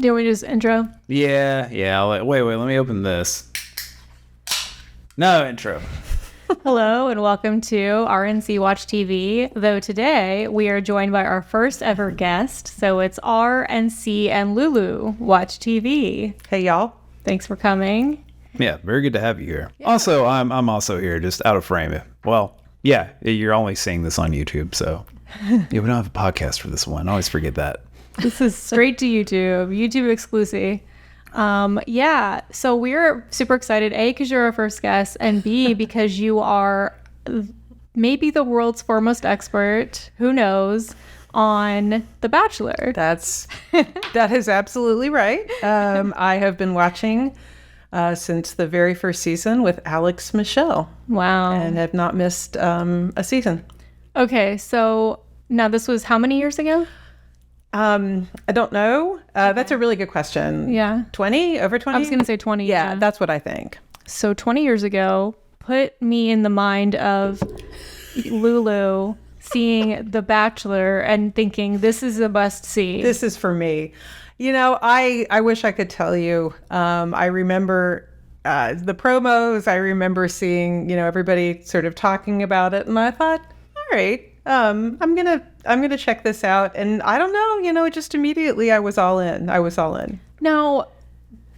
Do you want me to just intro? Yeah. Wait, let me open this. No intro. Hello and welcome to R&C Watch TV. Though today we are joined by our first ever guest. So it's R&C and Lulu Watch TV. Hey, y'all. Thanks for coming. Yeah, very good to have you here. Yeah. Also, I'm also here, just out of frame. Well, yeah, you're only seeing this on YouTube, so yeah, we don't have a podcast for this one. I always forget that. This is straight to YouTube exclusive. Yeah, so we're super excited, A, because you're our first guest, and B, because you are maybe the world's foremost expert, who knows, on The Bachelor. That is absolutely right. I have been watching since the very first season with Alex Michelle. Wow. And have not missed a season. Okay, so now this was how many years ago? I don't know. Okay. That's a really good question. Yeah. 20? Over 20? I was going to say 20. Yeah, that's what I think. So 20 years ago, put me in the mind of Lulu seeing The Bachelor and thinking, this is a must-see. This is for me. You know, I wish I could tell you. I remember the promos. I remember seeing, everybody sort of talking about it. And I thought, all right, I'm gonna check this out. And I don't know, just immediately I was all in. Now,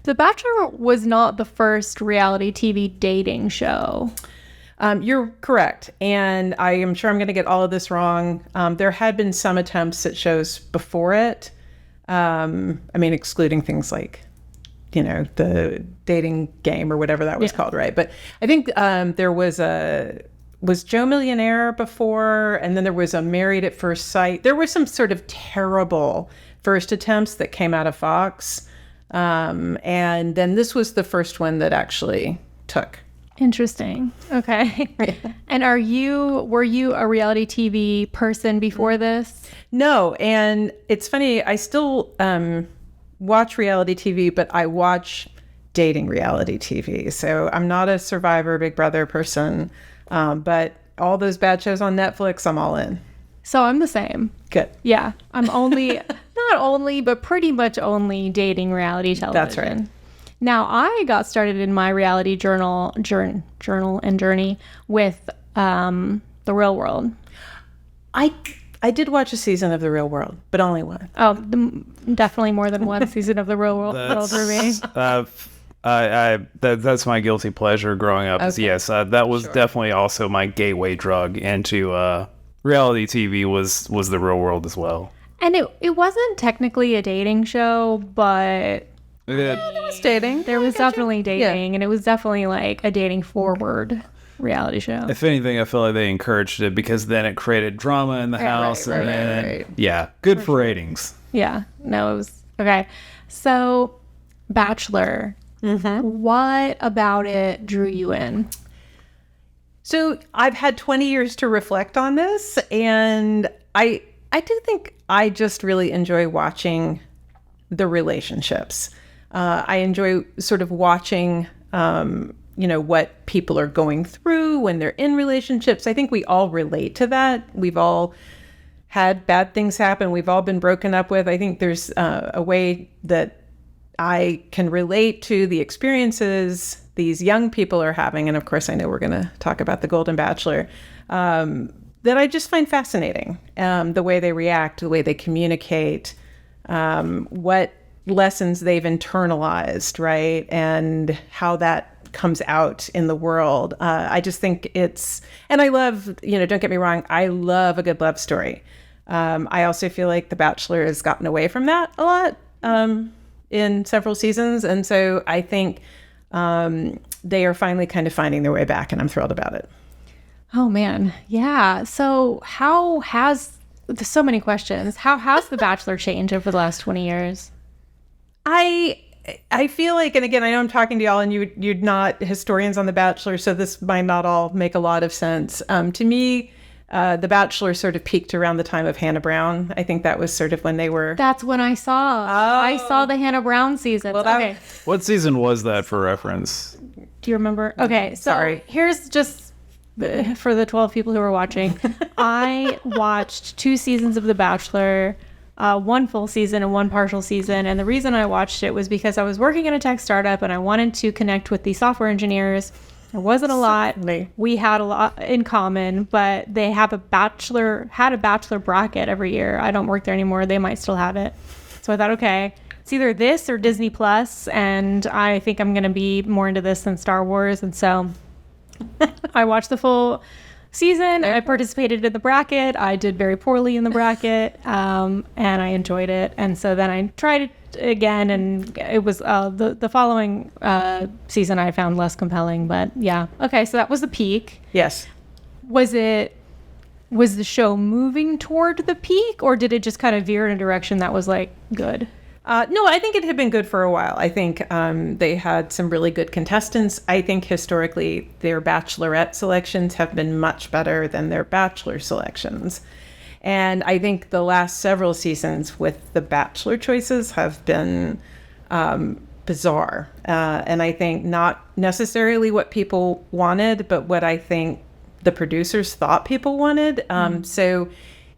The Bachelor was not the first reality TV dating show. You're correct. And I am sure I'm going to get all of this wrong. There had been some attempts at shows before it. Excluding things like, the dating game or whatever that was called, right? But I think there was Joe Millionaire before, and then there was a Married at First Sight. There were some sort of terrible first attempts that came out of Fox. And then this was the first one that actually took. Interesting. Okay. And were you a reality TV person before this? No. And it's funny, I still watch reality TV, but I watch dating reality TV. So I'm not a Survivor, Big Brother person. But all those bad shows on Netflix, I'm all in. So I'm the same. Good. Yeah. I'm not only, but pretty much only dating reality television. That's right. Now, I got started in my reality journal and journey with The Real World. I did watch a season of The Real World, but only one. Oh, definitely more than one season of The Real World for me. That's my guilty pleasure growing up. Okay. Yes, that was definitely also my gateway drug into reality TV was The Real World as well. And it wasn't technically a dating show, but there was dating. There was definitely dating, and it was definitely like a dating forward reality show. If anything, I feel like they encouraged it because then it created drama in the house. Right. Yeah, good for ratings. Yeah, no, it was okay. So, Bachelor. Mm-hmm. What about it drew you in? So I've had 20 years to reflect on this, and I do think I just really enjoy watching the relationships. I enjoy sort of watching, what people are going through when they're in relationships. I think we all relate to that. We've all had bad things happen. We've all been broken up with. I think there's a way that I can relate to the experiences these young people are having. And of course, I know we're going to talk about the Golden Bachelor, that I just find fascinating. The way they react, the way they communicate, what lessons they've internalized, right? And how that comes out in the world. I just think and I love, don't get me wrong, I love a good love story. I also feel like The Bachelor has gotten away from that a lot. In several seasons. And so I think they are finally kind of finding their way back, and I'm thrilled about it. Oh, man. Yeah. So there's so many questions. How has The Bachelor changed over the last 20 years? I feel like, and again, I know I'm talking to y'all and you're not historians on The Bachelor, so this might not all make a lot of sense. To me, The Bachelor sort of peaked around the time of Hannah Brown. I think that was sort of when they were... That's when I saw. I saw the Hannah Brown season. Well, okay. What season was that for reference? Do you remember? Okay, so Sorry. Here's just for the 12 people who are watching. I watched 2 seasons of The Bachelor one full season and one partial season. And the reason I watched it was because I was working in a tech startup and I wanted to connect with the software engineers. There wasn't a lot. We had a lot in common, but they have a bachelor bracket every year. I don't work there anymore. They might still have it. So I thought, okay, it's either this or Disney Plus, and I think I'm going to be more into this than Star Wars. And so I watched the full season. I participated in the bracket. I did very poorly in the bracket, and I enjoyed it. And so then I tried it again, and it was the following season I found less compelling. But yeah, okay, so that was the peak. Yes. Was the show moving toward the peak, or did it just kind of veer in a direction that was like good? No, I think it had been good for a while. I think they had some really good contestants. I think historically their bachelorette selections have been much better than their bachelor selections. And I think the last several seasons with the bachelor choices have been bizarre. And I think not necessarily what people wanted, but what I think the producers thought people wanted. So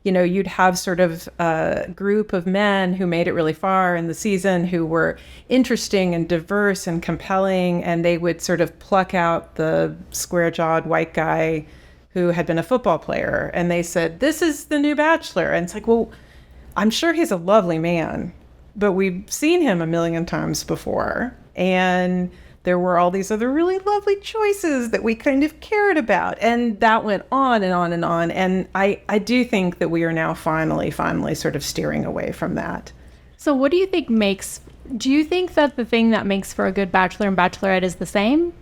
you'd have sort of a group of men who made it really far in the season who were interesting and diverse and compelling, and they would sort of pluck out the square-jawed white guy who had been a football player, and they said, this is the new bachelor. And it's like, well, I'm sure he's a lovely man, but we've seen him a million times before, and there were all these other really lovely choices that we kind of cared about. And that went on and on and on. And I do think that we are now finally sort of steering away from that. So what do you think do you think that the thing that makes for a good bachelor and bachelorette is the same?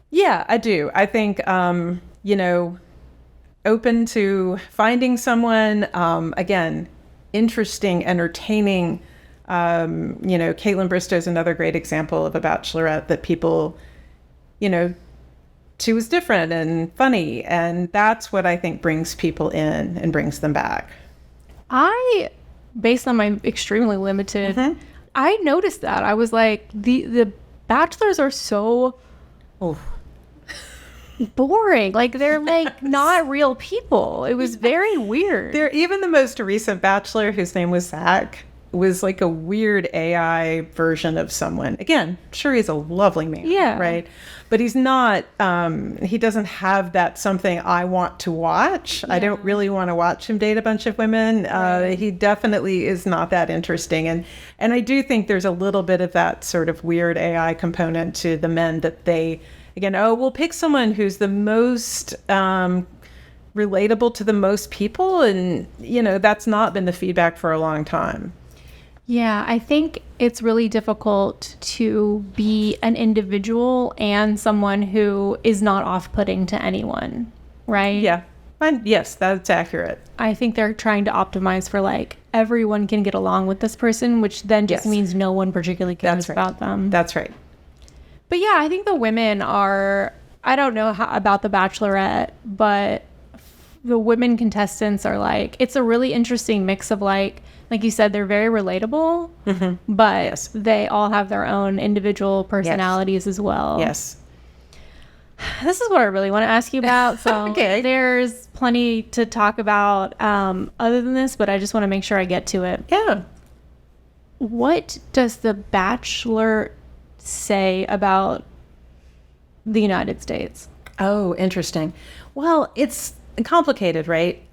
Yeah, I do. I think, open to finding someone, again, interesting, entertaining. Caitlin Bristow's another great example of a bachelorette that people, she was different and funny. And that's what I think brings people in and brings them back. Based on my extremely limited, I noticed that. I was like, the bachelors are so boring. Like, they're like not real people. It was very weird. Even the most recent bachelor, whose name was Zach, was like a weird AI version of someone. Again, sure, he's a lovely man, yeah, right? But he's not, he doesn't have that something I want to watch. Yeah. I don't really want to watch him date a bunch of women. Right. He definitely is not that interesting. And I do think there's a little bit of that sort of weird AI component to the men that they, again, we'll pick someone who's the most relatable to the most people. And, that's not been the feedback for a long time. Yeah, I think it's really difficult to be an individual and someone who is not off-putting to anyone, right? Yeah. Yes, that's accurate. I think they're trying to optimize for like everyone can get along with this person, which then just means no one particularly cares about them. That's right. But yeah, I think the women are, I don't know about the Bachelorette, but the women contestants are like, it's a really interesting mix of like you said, they're very relatable, but they all have their own individual personalities as well. Yes. This is what I really want to ask you about. So Okay. There's plenty to talk about other than this, but I just want to make sure I get to it. Yeah. What does The Bachelor say about the United States? Oh, interesting. Well, it's complicated, right?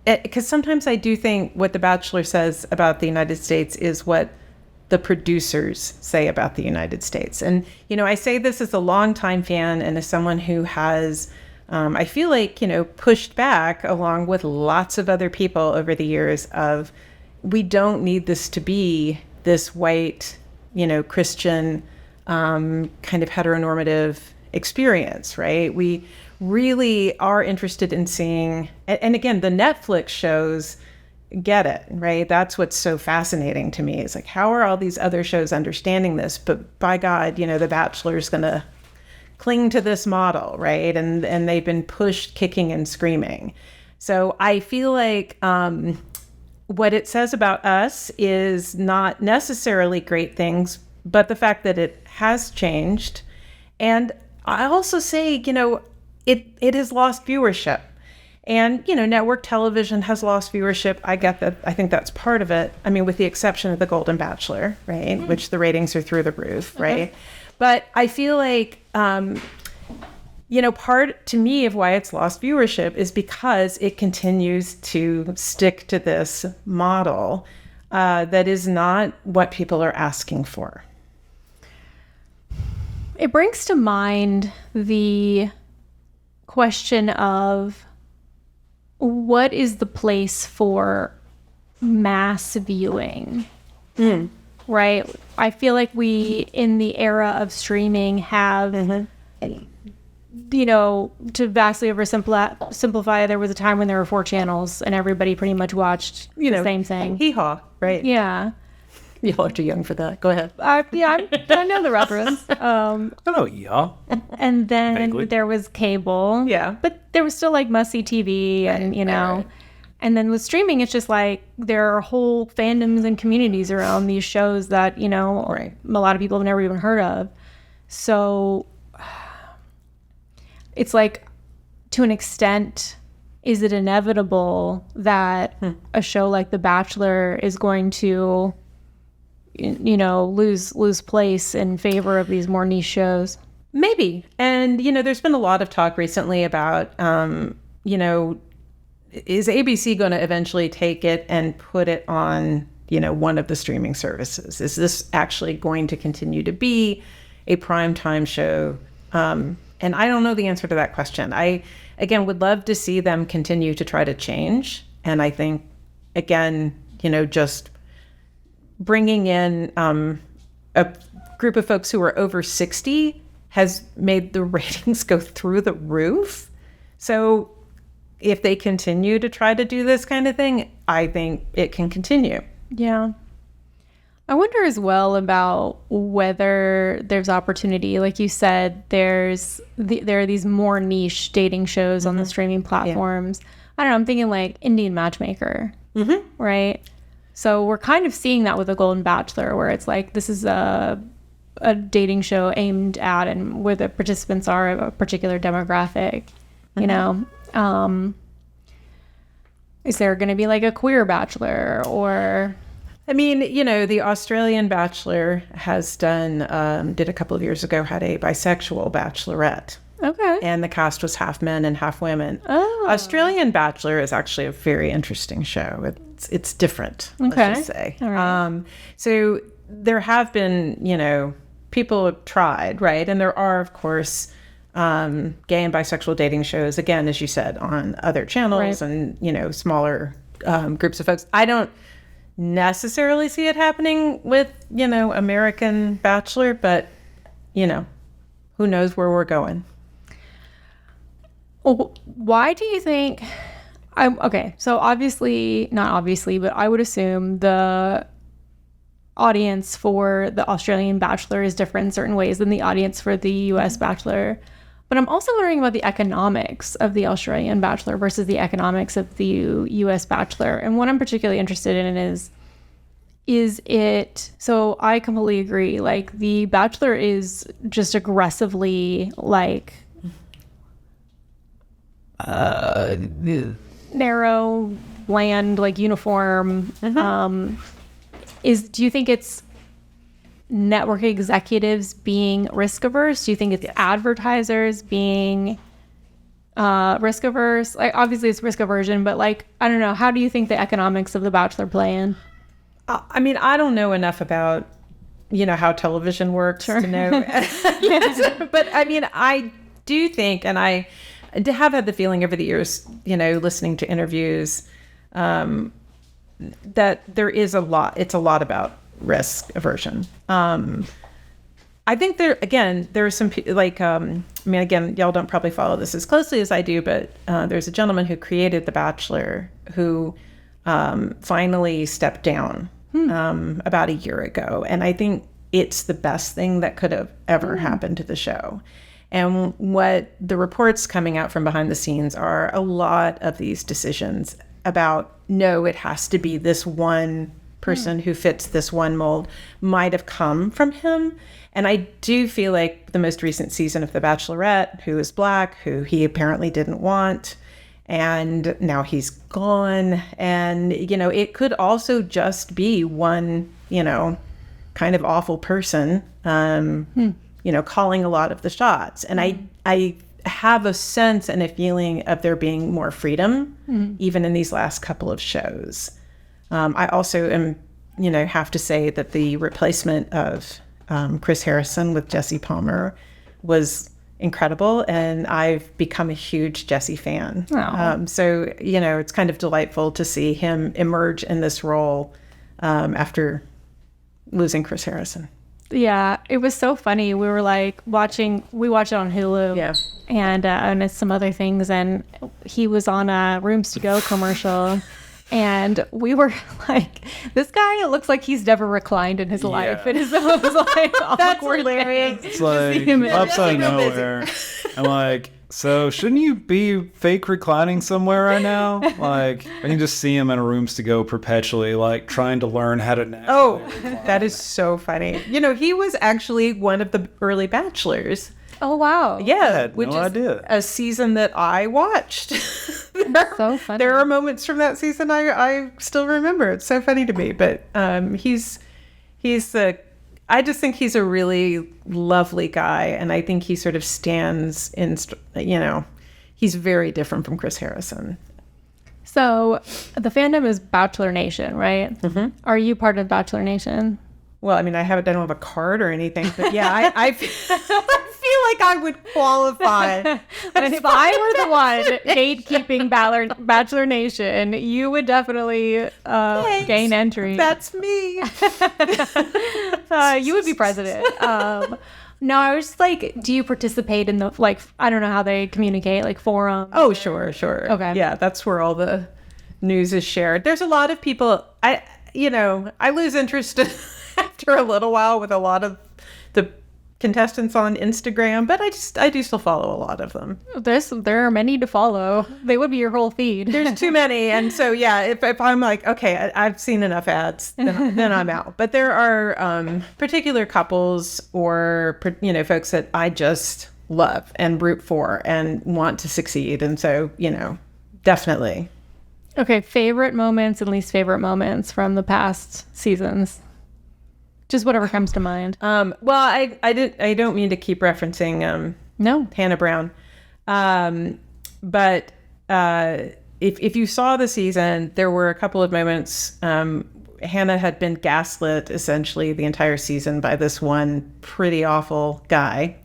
Because sometimes I do think what The Bachelor says about the United States is what the producers say about the United States. And, I say this as a longtime fan and as someone who has, I feel like, pushed back along with lots of other people over the years of, we don't need this to be this white, Christian, kind of heteronormative experience, right? We really are interested in seeing, and again, the Netflix shows get it, right? That's what's so fascinating to me. It's like, how are all these other shows understanding this? But by God, The Bachelor's going to cling to this model, right? And they've been pushed kicking and screaming. So I feel like what it says about us is not necessarily great things, but the fact that it has changed. And I also say, it has lost viewership. And, network television has lost viewership. I get that. I think that's part of it. I mean, with the exception of the Golden Bachelor, right? Which the ratings are through the roof, right? But I feel like, part to me of why it's lost viewership is because it continues to stick to this model that is not what people are asking for. It brings to mind the question of what is the place for mass viewing, right? I feel like we, in the era of streaming, have, to vastly oversimplify, there was a time when there were 4 channels and everybody pretty much watched the same thing. Hee-haw, right? Yeah. Y'all are too young for that. Go ahead. I know the reference. Hello, y'all. And then Vaguely. there was cable. Yeah. But there was still like must-see TV and, right. And then with streaming, it's just like there are whole fandoms and communities around these shows that, a lot of people have never even heard of. So it's like, to an extent, is it inevitable that a show like The Bachelor is going to lose place in favor of these more niche shows? Maybe. And, there's been a lot of talk recently about, is ABC going to eventually take it and put it on, one of the streaming services? Is this actually going to continue to be a primetime show? And I don't know the answer to that question. I, again, would love to see them continue to try to change. And I think, again, just bringing in a group of folks who are over 60 has made the ratings go through the roof. So if they continue to try to do this kind of thing, I think it can continue. Yeah. I wonder as well about whether there's opportunity. Like you said, there are these more niche dating shows on the streaming platforms. Yeah. I don't know, I'm thinking like Indian Matchmaker, right? So we're kind of seeing that with the Golden Bachelor, where it's like this is a dating show aimed at and where the participants are a particular demographic, Is there going to be like a queer bachelor or... I mean, the Australian Bachelor has did a couple of years ago, had a bisexual bachelorette. Okay. And the cast was half men and half women. Oh. Australian Bachelor is actually a very interesting show. It's different, okay. Let's just say. All right. So there have been, people have tried, right? And there are, of course, gay and bisexual dating shows, again, as you said, on other channels, right. And, smaller groups of folks. I don't necessarily see it happening with, American Bachelor, but, who knows where we're going. Why do you think... okay, so not obviously, but I would assume the audience for the Australian Bachelor is different in certain ways than the audience for the US Bachelor. But I'm also wondering about the economics of the Australian Bachelor versus the economics of the US Bachelor. And what I'm particularly interested in is it... So I completely agree. Like, the Bachelor is just aggressively, like... narrow, bland, like uniform. Do you think it's network executives being risk averse? Do you think it's advertisers being risk averse? Like, obviously it's risk aversion, but like, I don't know. How do you think the economics of The Bachelor play in? I mean, I don't know enough about, how television works to know. But I mean, I do think, and I have had the feeling over the years, listening to interviews, that there is it's a lot about risk aversion. I think there are some, again, y'all don't probably follow this as closely as I do, but there's a gentleman who created The Bachelor who finally stepped down about a year ago. And I think it's the best thing that could have ever happened to the show. And what the reports coming out from behind the scenes are a lot of these decisions about, no, it has to be this one person who fits this one mold might have come from him. And I do feel like the most recent season of The Bachelorette, who is Black, who he apparently didn't want, and now he's gone. And, it could also just be one, kind of awful person, calling a lot of the shots. And I have a sense and a feeling of there being more freedom, even in these last couple of shows. I also am, have to say that the replacement of Chris Harrison with Jesse Palmer was incredible, and I've become a huge Jesse fan. So, it's kind of delightful to see him emerge in this role after losing Chris Harrison. Yeah, it was so funny. We were like we watched it on Hulu. Yeah. And some other things, and he was on a Rooms to Go commercial. And we were like, this guy looks like he's never reclined in his life. It is the most That's awkward hilarious. thing. It's like upside nowhere. I'm like, so shouldn't you be fake reclining somewhere right now? Like, I can just see him in a Rooms to Go perpetually, like trying to learn how to naturally recline. That is so funny. He was actually one of the early Bachelors. Oh, wow. Yeah, Which no idea. A season that I watched. So funny. There are moments from that season I still remember. It's so funny to me. But I just think he's a really lovely guy, and I think he sort of stands in, he's very different from Chris Harrison. So the fandom is Bachelor Nation, right? Mm-hmm. Are you part of Bachelor Nation? Well, I mean, I don't have a card or anything, but yeah, I feel like I would qualify. But if I were the one gatekeeping Bachelor Nation, you would definitely gain entry. That's me. You would be president. No, I was just like, do you participate in the, I don't know how they communicate, like forums? Oh, sure. Okay. Yeah, that's where all the news is shared. There's a lot of people, I lose interest after a little while with a lot of the contestants on Instagram, but I do still follow a lot of them. There are many to follow. They would be your whole feed. There's too many, and so yeah, if I'm like, okay, I've seen enough ads, then I'm out. But there are particular couples or folks that I just love and root for and want to succeed, and so definitely. Okay, favorite moments and least favorite moments from the past seasons. Just whatever comes to mind. Well, I don't mean to keep referencing no Hannah Brown, but if you saw the season, there were a couple of moments. Hannah had been gaslit essentially the entire season by this one pretty awful guy,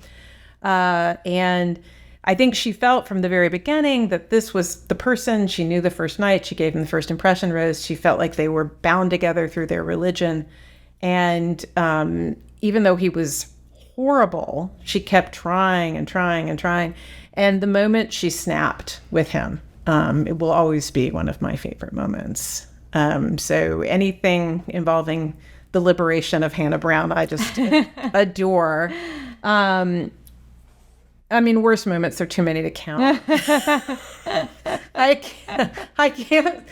and I think she felt from the very beginning that this was the person she knew the first night. She gave him the first impression rose. She felt like they were bound together through their religion. And even though he was horrible, she kept trying and trying and trying. And the moment she snapped with him, it will always be one of my favorite moments. So anything involving the liberation of Hannah Brown, I just adore. I mean, worst moments, there are too many to count. I can't.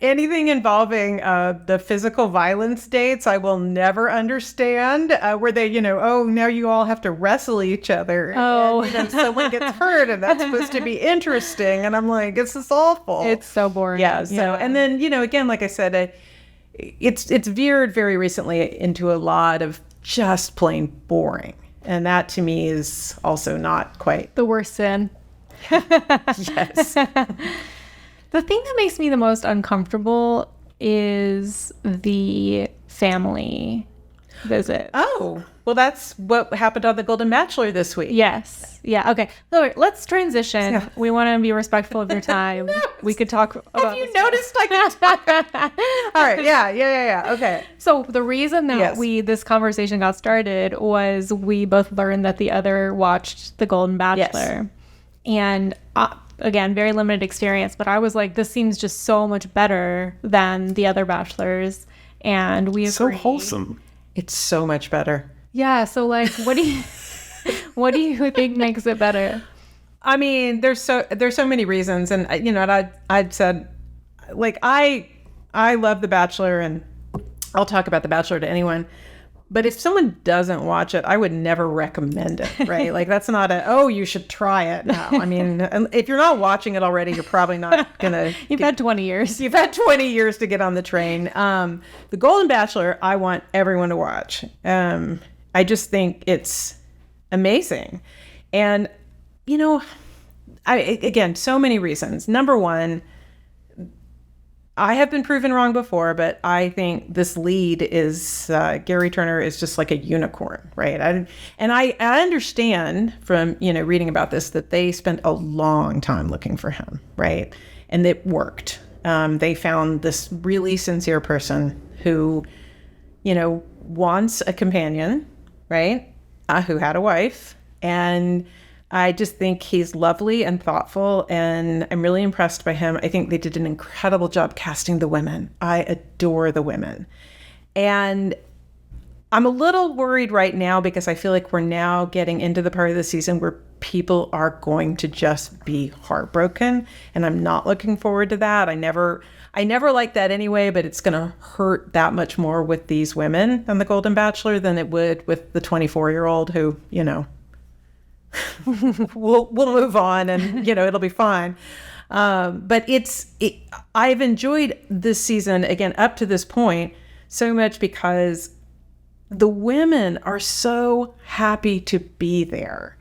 Anything involving the physical violence dates, I will never understand. Where they, now you all have to wrestle each other. Oh, and someone gets hurt, and that's supposed to be interesting. And I'm like, this is awful. It's so boring. Yeah. So, and then again, like I said, it's veered very recently into a lot of just plain boring, and that to me is also not quite the worst sin. Yes. The thing that makes me the most uncomfortable is the family visit. Oh, well, that's what happened on the Golden Bachelor this week. Yes. Yeah. Okay. So let's transition. Yeah. We want to be respectful of your time. No, we could talk about Have you noticed I can talk? All right. Yeah. Okay. So the reason that this conversation got started was we both learned that the other watched the Golden Bachelor. Yes. And again, very limited experience, but I was like, this seems just so much better than the other Bachelors. And we agree. So wholesome. It's so much better. Yeah. So what do you think makes it better? I mean, there's so many reasons. And I'd said, like, I love The Bachelor, and I'll talk about The Bachelor to anyone. But if someone doesn't watch it, I would never recommend it, right? Like that's not you should try it. No, I mean, if you're not watching it already, you're probably not going to. You've had 20 years. You've had 20 years to get on the train. The Golden Bachelor, I want everyone to watch. I just think it's amazing. And, again, so many reasons. Number one, I have been proven wrong before, but I think this lead is Gary Turner is just like a unicorn, right? I understand from reading about this that they spent a long time looking for him, right? And it worked. They found this really sincere person who, wants a companion, right? Who had a wife, and I just think he's lovely and thoughtful, and I'm really impressed by him. I think they did an incredible job casting the women. I adore the women. And I'm a little worried right now because I feel like we're now getting into the part of the season where people are going to just be heartbroken, and I'm not looking forward to that. I never liked that anyway, but it's going to hurt that much more with these women on the Golden Bachelor than it would with the 24-year-old who, we'll move on and it'll be fine. But I've enjoyed this season again up to this point so much because the women are so happy to be there.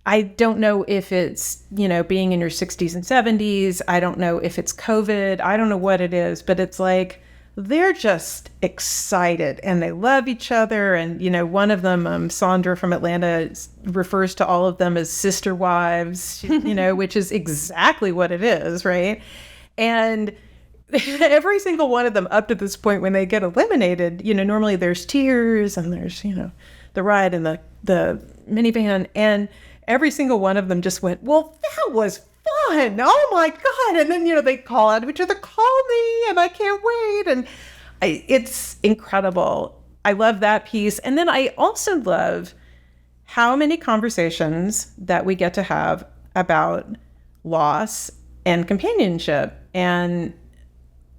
I don't know if it's being in your 60s and 70s. I don't know if it's COVID. I don't know what it is, but it's like they're just excited and they love each other. And, one of them, Sandra from Atlanta, refers to all of them as sister wives, which is exactly what it is, right? And every single one of them up to this point when they get eliminated, normally there's tears and there's, the ride in the minivan. And every single one of them just went, well, that was fun. Oh my God. And then, they call out to each other, call me, and I can't wait. And it's incredible. I love that piece. And then I also love how many conversations that we get to have about loss and companionship, and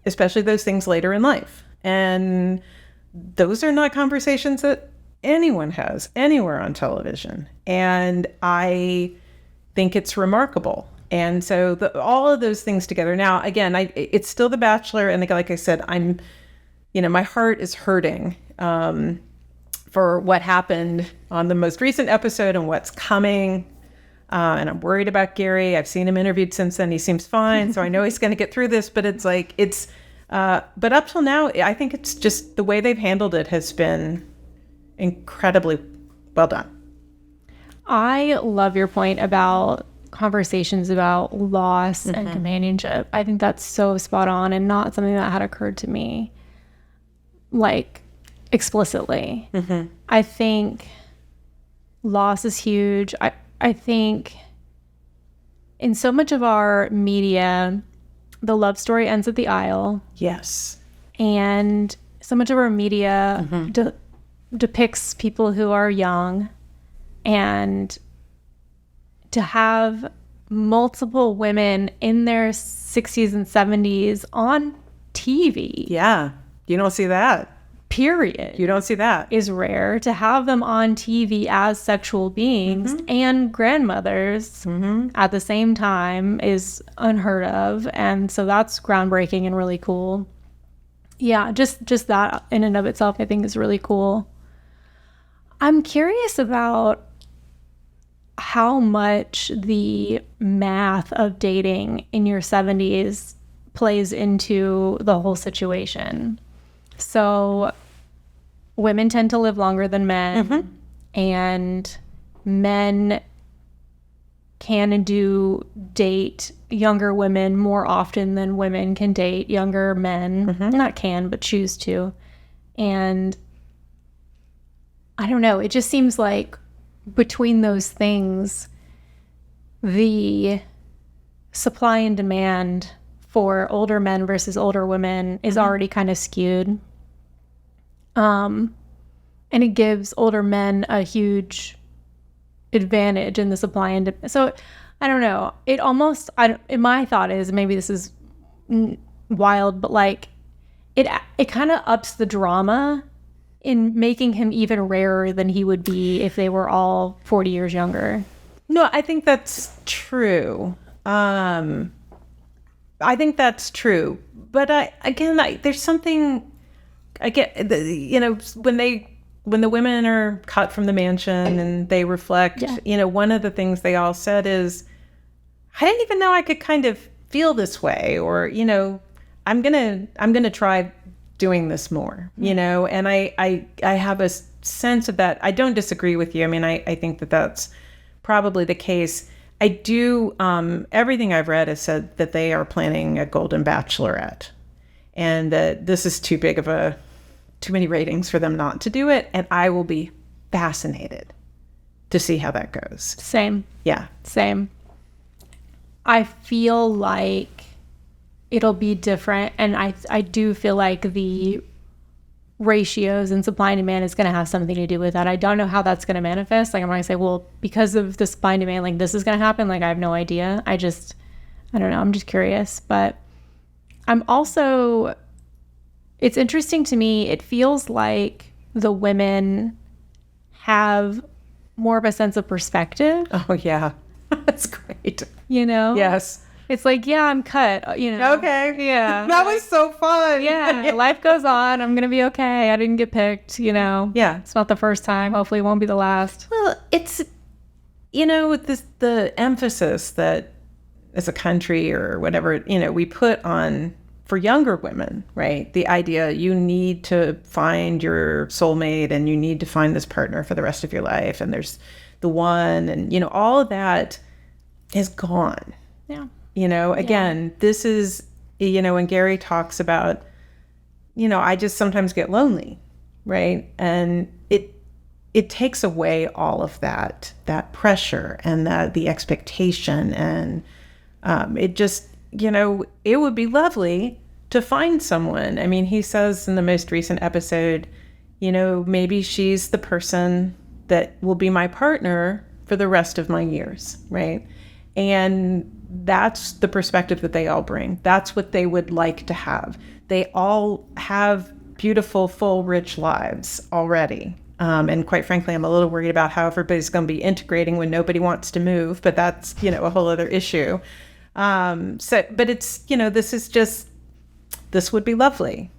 especially those things later in life. And those are not conversations that anyone has anywhere on television. And I think it's remarkable. And so all of those things together. Now, again, it's still The Bachelor. And like I said, my heart is hurting for what happened on the most recent episode and what's coming. And I'm worried about Gary. I've seen him interviewed since then. He seems fine. So I know he's going to get through this, but but up till now, I think it's just the way they've handled it has been incredibly well done. I love your point about conversations about loss and companionship. I think that's so spot on and not something that had occurred to me like explicitly. I think loss is huge. I think in so much of our media, the love story ends at the aisle. Yes. And so much of our media depicts people who are young, and to have multiple women in their 60s and 70s on TV. Yeah. You don't see that. Period. You don't see that. Is rare. To have them on TV as sexual beings and grandmothers at the same time is unheard of. And so that's groundbreaking and really cool. Yeah, just that in and of itself I think is really cool. I'm curious about how much the math of dating in your 70s plays into the whole situation. So women tend to live longer than men, and men can and do date younger women more often than women can date younger men. Not can, but choose to. And I don't know, it just seems like between those things, the supply and demand for older men versus older women is already kind of skewed. And it gives older men a huge advantage in the supply and demand. So I don't know. It almost, my thought is, maybe this is wild, but like it kind of ups the drama in making him even rarer than he would be if they were all 40 years younger. No, I think that's true. I think that's true. But there's something I get, when the women are cut from the mansion and they reflect, one of the things they all said is, I didn't even know I could kind of feel this way, or, I'm gonna try doing this more, and I have a sense of that. I don't disagree with you. I mean, I think that that's probably the case. I do, everything I've read has said that they are planning a Golden Bachelorette, and that this is too many ratings for them not to do it. And I will be fascinated to see how that goes. Same. Yeah. Same. I feel like it'll be different. And I do feel like the ratios and supply and demand is going to have something to do with that. I don't know how that's going to manifest. Like, I'm going to say, well, because of the supply and demand, like, this is going to happen. Like, I have no idea. I don't know. I'm just curious. But I'm also, it's interesting to me. It feels like the women have more of a sense of perspective. Oh, yeah. That's great. Yes. It's like, yeah, I'm cut, Okay. Yeah. That was so fun. Yeah. Life goes on. I'm going to be okay. I didn't get picked, Yeah. It's not the first time. Hopefully it won't be the last. Well, it's, the emphasis that as a country or whatever, we put on for younger women, right? The idea you need to find your soulmate and you need to find this partner for the rest of your life. And there's the one, and, all of that is gone. Yeah. Again, this is, when Gary talks about, I just sometimes get lonely, right? And it takes away all of that pressure and the expectation. And it just, it would be lovely to find someone. I mean, he says in the most recent episode, maybe she's the person that will be my partner for the rest of my years, right? And that's the perspective that they all bring. That's what they would like to have. They all have beautiful, full, rich lives already. And quite frankly, I'm a little worried about how everybody's going to be integrating when nobody wants to move, but that's, a whole other issue. But it's, this would be lovely.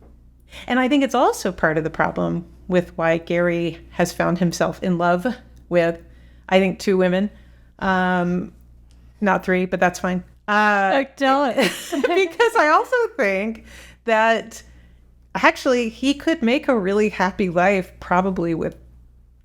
And I think it's also part of the problem with why Gary has found himself in love with, I think, 2 women. Not 3, but that's fine. Tell it. Because I also think that actually he could make a really happy life probably with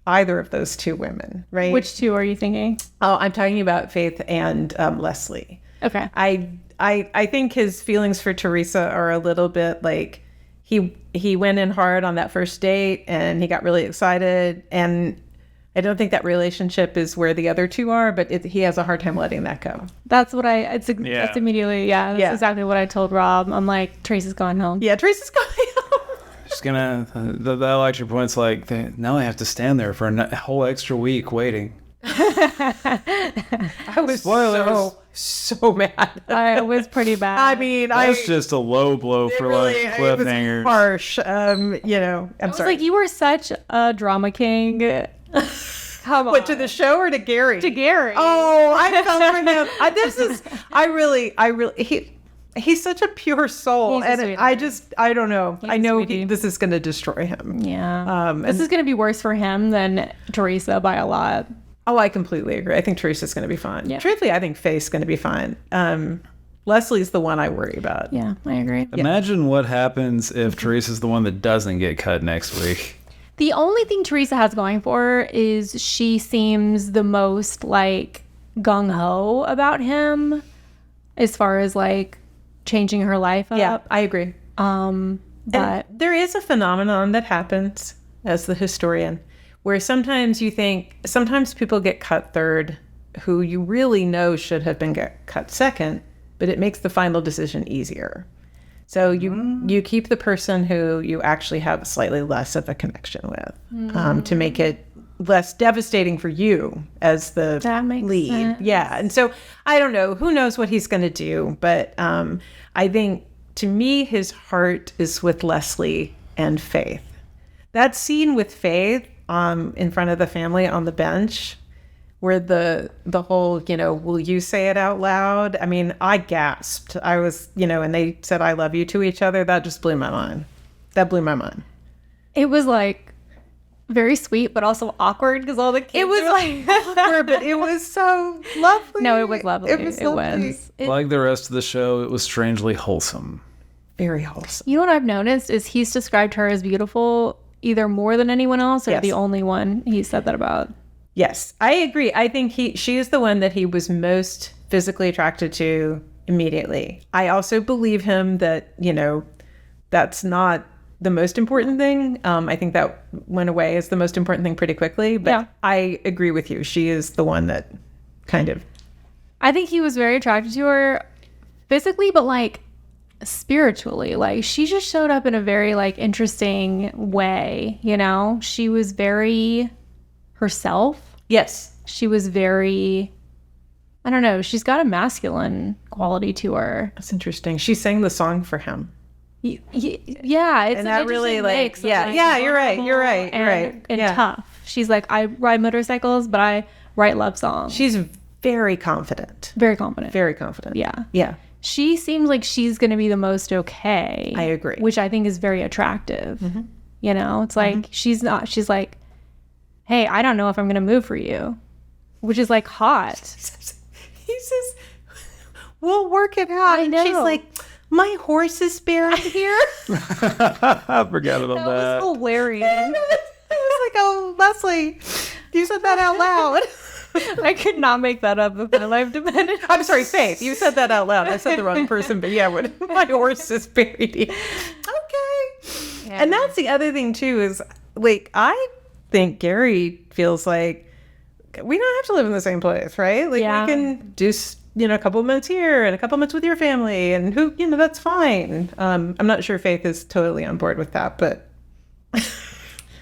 either of those 2 women, right? Which 2 are you thinking? Oh, I'm talking about Faith and Leslie. Okay. I think his feelings for Teresa are a little bit like he went in hard on that first date and he got really excited, and I don't think that relationship is where the other 2 are, but he has a hard time letting that go. That's what that's immediately, that's exactly what I told Rob. I'm like, Teresa's going home. Yeah, Teresa's going home. Just gonna, the electric point's like, now I have to stand there for a whole extra week waiting. I was so mad. I was pretty bad. I mean, that's just a low blow for really, cliffhangers. It was harsh. I'm sorry. Like, you were such a drama king. Come on. What, to the show or to Gary? To Gary. Oh, I felt for him. He's such a pure soul. I don't know. I know this is going to destroy him. Yeah. This is going to be worse for him than Teresa by a lot. Oh, I completely agree. I think Teresa's going to be fine. Yeah. Truthfully, I think Faith's going to be fine. Leslie's the one I worry about. Yeah, I agree. Imagine what happens if Teresa's the one that doesn't get cut next week. The only thing Teresa has going for her is she seems the most like gung-ho about him as far as like changing her life up. Yeah, I agree. But there is a phenomenon that happens as the historian where sometimes people get cut third who you really know should have been cut second, but it makes the final decision easier. So you keep the person who you actually have slightly less of a connection with, to make it less devastating for you as the lead. Sense. Yeah. And so I don't know, who knows what he's going to do, but I think to me, his heart is with Leslie and Faith. That scene with Faith in front of the family on the bench, where the whole, will you say it out loud? I mean, I gasped. I was, and they said, I love you to each other. That just blew my mind. That blew my mind. It was like very sweet, but also awkward because all the kids It was were like awkward, but it was so lovely. No, it was lovely. It was lovely. Like the rest of the show, it was strangely wholesome. Very wholesome. You know what I've noticed is he's described her as beautiful either more than anyone else or Yes. the only one he said that about. Yes, I agree. I think she is the one that he was most physically attracted to immediately. I also believe him that, that's not the most important thing. I think that went away as the most important thing pretty quickly. But Yeah. I agree with you. She is the one that kind of... I think he was very attracted to her physically, but like spiritually. Like she just showed up in a very like interesting way, She was very herself. Yes. She was very, I don't know, she's got a masculine quality to her. That's interesting. She sang the song for him. Yeah, it's And an that really, interesting like, mix of, yeah, you're right, you're right, and, you're right. and Yeah. tough. She's like, I ride motorcycles, but I write love songs. She's very confident. very confident. Very confident. Yeah. Yeah. She seems like she's going to be the most okay. I agree. Which I think is very attractive. It's like, she's like, hey, I don't know if I'm going to move for you, which is like hot. He says, we'll work it out. I And she's know. like, my horse is buried here. I forgot about That that. was hilarious. I was like, oh, Leslie, you said that out loud. I could not make that up if my life depended. I'm sorry, Faith, you said that out loud. I said the wrong person, but yeah, when my horse is buried here. Okay. Yeah. And that's the other thing, too, is like, I think Gary feels like we don't have to live in the same place, right? Like, Yeah. we can do, a couple of months here and a couple of months with your family, and that's fine. I'm not sure Faith is totally on board with that, but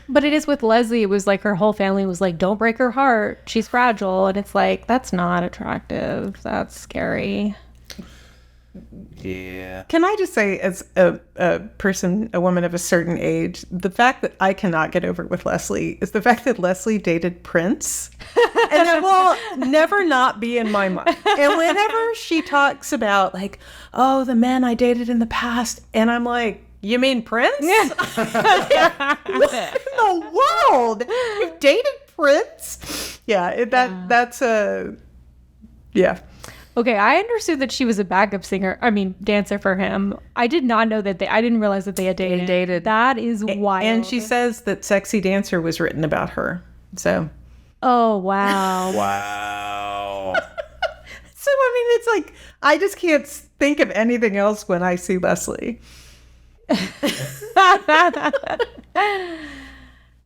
But it is with Leslie. It was like her whole family was like, don't break her heart. She's fragile. And it's like, that's not attractive. That's scary. Yeah. can I just say, as a woman of a certain age, the fact that I cannot get over with Leslie is the fact that Leslie dated Prince. And that will never not be in my mind. And whenever she talks about, like, oh, the men I dated in the past, and I'm like, you mean Prince? What in the world? You dated Prince? Yeah, that's a... Yeah. Okay, I understood that she was a backup dancer for him. I did not know that I didn't realize that they had dated. dated. That is wild. And she says that Sexy Dancer was written about her. So... Oh, wow. Wow. So, I mean, it's like, I just can't think of anything else when I see Leslie.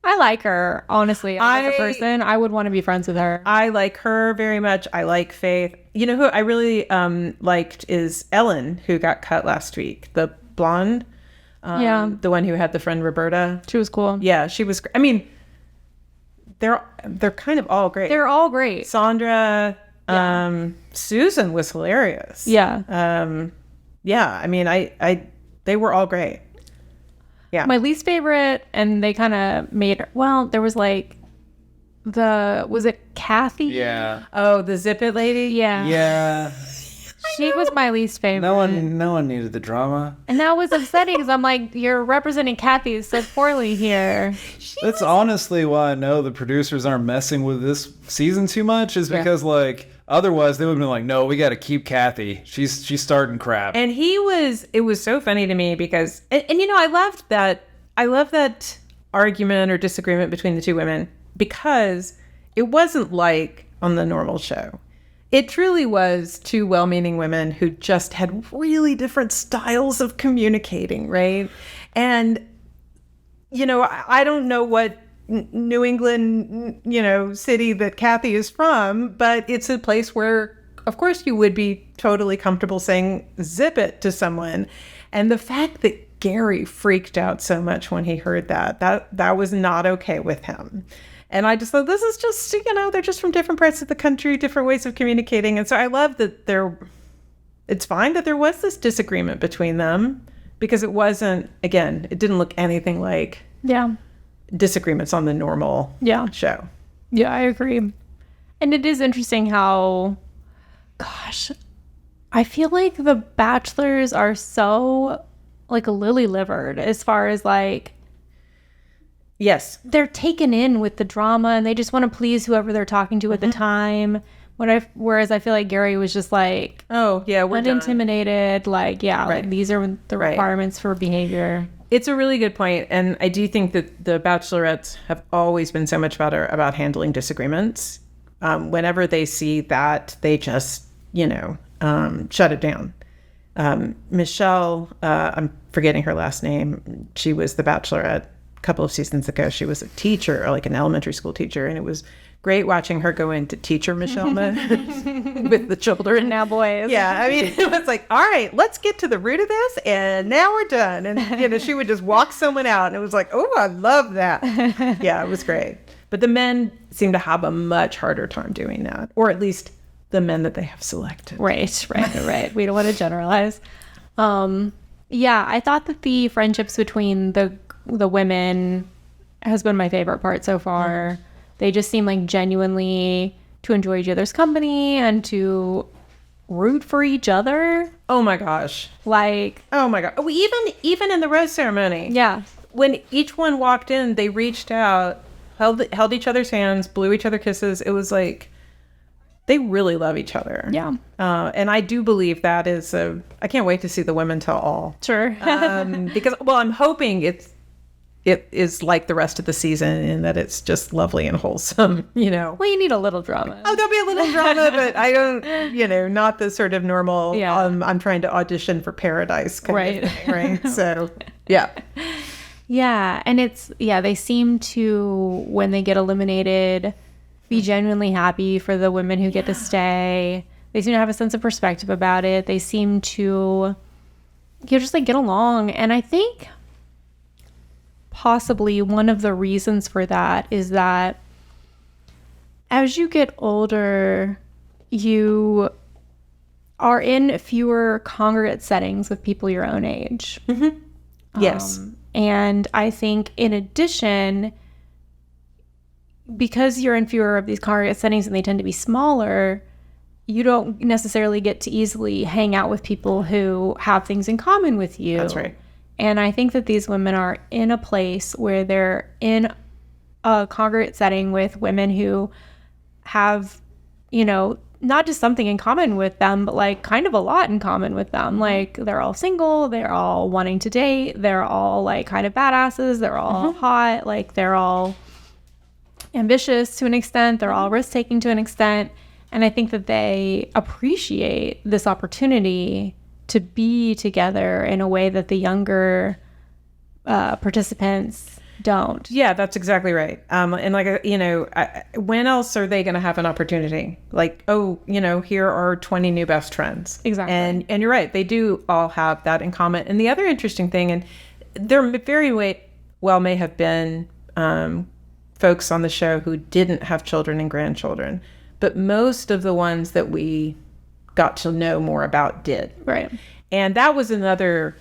I like her, honestly. As a person, I would want to be friends with her. I like her very much. I like Faith. You know who I really liked is Ellen, who got cut last week. The blonde. Yeah. The one who had the friend Roberta. She was cool. Yeah, she was. I mean, they're kind of all great. They're all great. Sandra, Susan was hilarious. Yeah. Yeah. I mean, they were all great. Yeah. My least favorite, and they kind of made her, well, there was like was it Kathy? Yeah. Oh, the Zip It lady? Yeah. Yeah. She was my least favorite. No one needed the drama. And that was upsetting because I'm like, you're representing Kathy so poorly here. That's honestly why I know the producers aren't messing with this season too much, is because like otherwise they would have been like, no, we got to keep Kathy. She's starting crap. And it was so funny to me because, and I love that argument or disagreement between the two women, because it wasn't like on the normal show. It truly was two well-meaning women who just had really different styles of communicating, right? And, I don't know what New England, city that Kathy is from, but it's a place where, of course, you would be totally comfortable saying zip it to someone. And the fact that Gary freaked out so much when he heard that was not okay with him. And I just thought, this is just, they're just from different parts of the country, different ways of communicating. And so I love that it's fine that there was this disagreement between them, because it wasn't, again, it didn't look anything like Yeah. disagreements on the normal show. Yeah, I agree. And it is interesting how, gosh, I feel like the Bachelors are so like lily-livered as far as like, yes, they're taken in with the drama and they just want to please whoever they're talking to at the time. Whereas I feel like Gary was just like, oh yeah, we're unintimidated. Like, like, these are the requirements for behavior. It's a really good point, and I do think that the Bachelorettes have always been so much better about handling disagreements. Whenever they see that, they just shut it down. Michelle, I'm forgetting her last name. She was the Bachelorette a couple of seasons ago. She was a teacher, like an elementary school teacher, and it was great watching her go into teacher Michelle mode with the children. Now boys. Yeah, I mean, it was like, all right, let's get to the root of this, and now we're done. And she would just walk someone out, and it was like, oh, I love that. Yeah, it was great. But the men seem to have a much harder time doing that, or at least the men that they have selected. Right. We don't want to generalize. Yeah, I thought that the friendships between the women has been my favorite part so far. They just seem like genuinely to enjoy each other's company and to root for each other. Oh my gosh. Like, oh my god. Oh, even in the rose ceremony. Yeah. When each one walked in, they reached out, held each other's hands, blew each other kisses. It was like they really love each other. Yeah. And I do believe that is I can't wait to see the women tell all. Sure. Because, well, I'm hoping it is like the rest of the season in that it's just lovely and wholesome, Well, you need a little drama. Oh, there'll be a little drama, but I don't, not the sort of normal, I'm trying to audition for paradise kind of thing, right? So, yeah. Yeah, and they seem to, when they get eliminated, be genuinely happy for the women who get to stay. They seem to have a sense of perspective about it. They seem to just like get along. And I think possibly one of the reasons for that is that as you get older, you are in fewer congregate settings with people your own age. Mm-hmm. Yes. And I think in addition, because you're in fewer of these congregate settings and they tend to be smaller, you don't necessarily get to easily hang out with people who have things in common with you. That's right. And I think that these women are in a place where they're in a congregate setting with women who have, not just something in common with them, but like kind of a lot in common with them. Like they're all single, they're all wanting to date, they're all like kind of badasses, they're all hot, like they're all ambitious to an extent, they're all risk-taking to an extent. And I think that they appreciate this opportunity to be together in a way that the younger participants don't. Yeah, that's exactly right. And like, when else are they going to have an opportunity? Like, here are 20 new best friends. Exactly. And you're right. They do all have that in common. And the other interesting thing, and there very well may have been folks on the show who didn't have children and grandchildren, but most of the ones that we got to know more about did. Right. And that was another,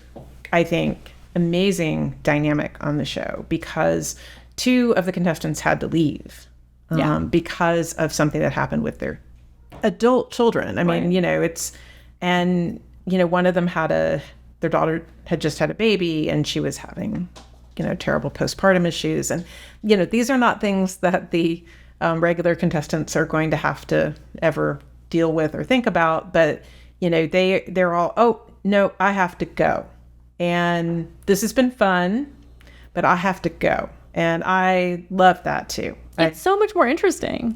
I think, amazing dynamic on the show because 2 of the contestants had to leave because of something that happened with their adult children. I mean, one of them their daughter had just had a baby and she was having, terrible postpartum issues. And, these are not things that the regular contestants are going to have to ever deal with or think about, but they're all, oh no, I have to go, and this has been fun, but I have to go, and I love that too. It's so much more interesting.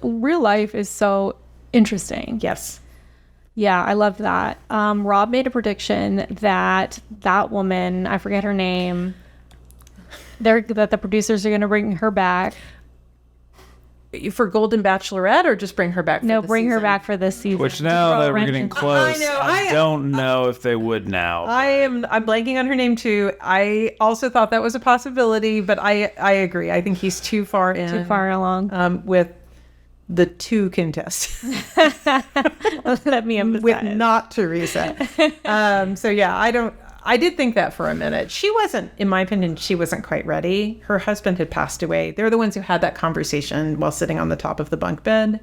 Real life is so interesting. Yes. Yeah, I love that. Rob made a prediction that woman, I forget her name, that the producers are going to bring her back. For Golden Bachelorette, or just bring her back for her back for this season. Which now that we're getting close, I don't know if they would now. I'm blanking on her name too. I also thought that was a possibility, but I agree. I think he's too far along with the 2 contestants. Let me emphasize. With not Teresa. So yeah, I did think that for a minute. She wasn't, in my opinion, she wasn't quite ready. Her husband had passed away. They're the ones who had that conversation while sitting on the top of the bunk bed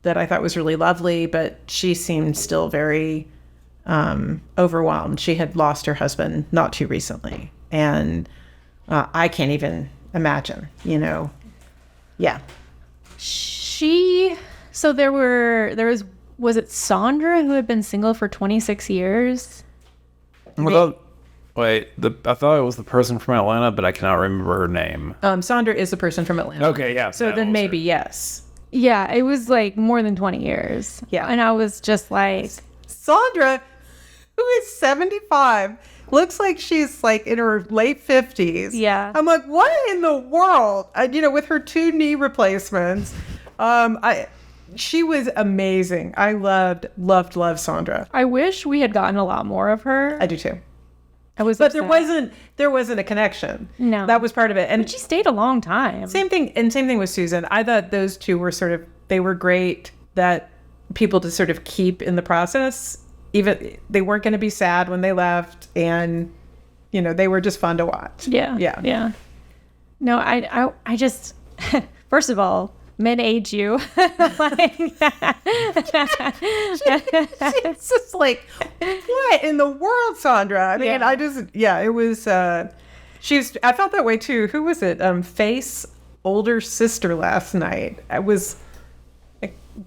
that I thought was really lovely, but she seemed still very overwhelmed. She had lost her husband not too recently. And I can't even imagine, Yeah. So there was it Sandra who had been single for 26 years? I thought it was the person from Atlanta, but I cannot remember her name. Sandra is the person from Atlanta. Okay, yeah. So then maybe, yes. Yeah, it was like more than 20 years. Yeah. And I was just like... Sandra, who is 75, looks like she's like in her late 50s. Yeah. I'm like, what in the world? With her 2 knee replacements. She was amazing. I loved Sandra. I wish we had gotten a lot more of her. I do too. I was But upset. there wasn't a connection. No. That was part of it. And But she stayed a long time. same thing with Susan. I thought those two were they were great that people to sort of keep in the process. Even they weren't going to be sad when they left, and they were just fun to watch. Yeah. No, I just first of all, men age you. It's just like, what in the world, Sandra? I mean, it was. I felt that way too. Who was it? Faith's older sister last night. I was.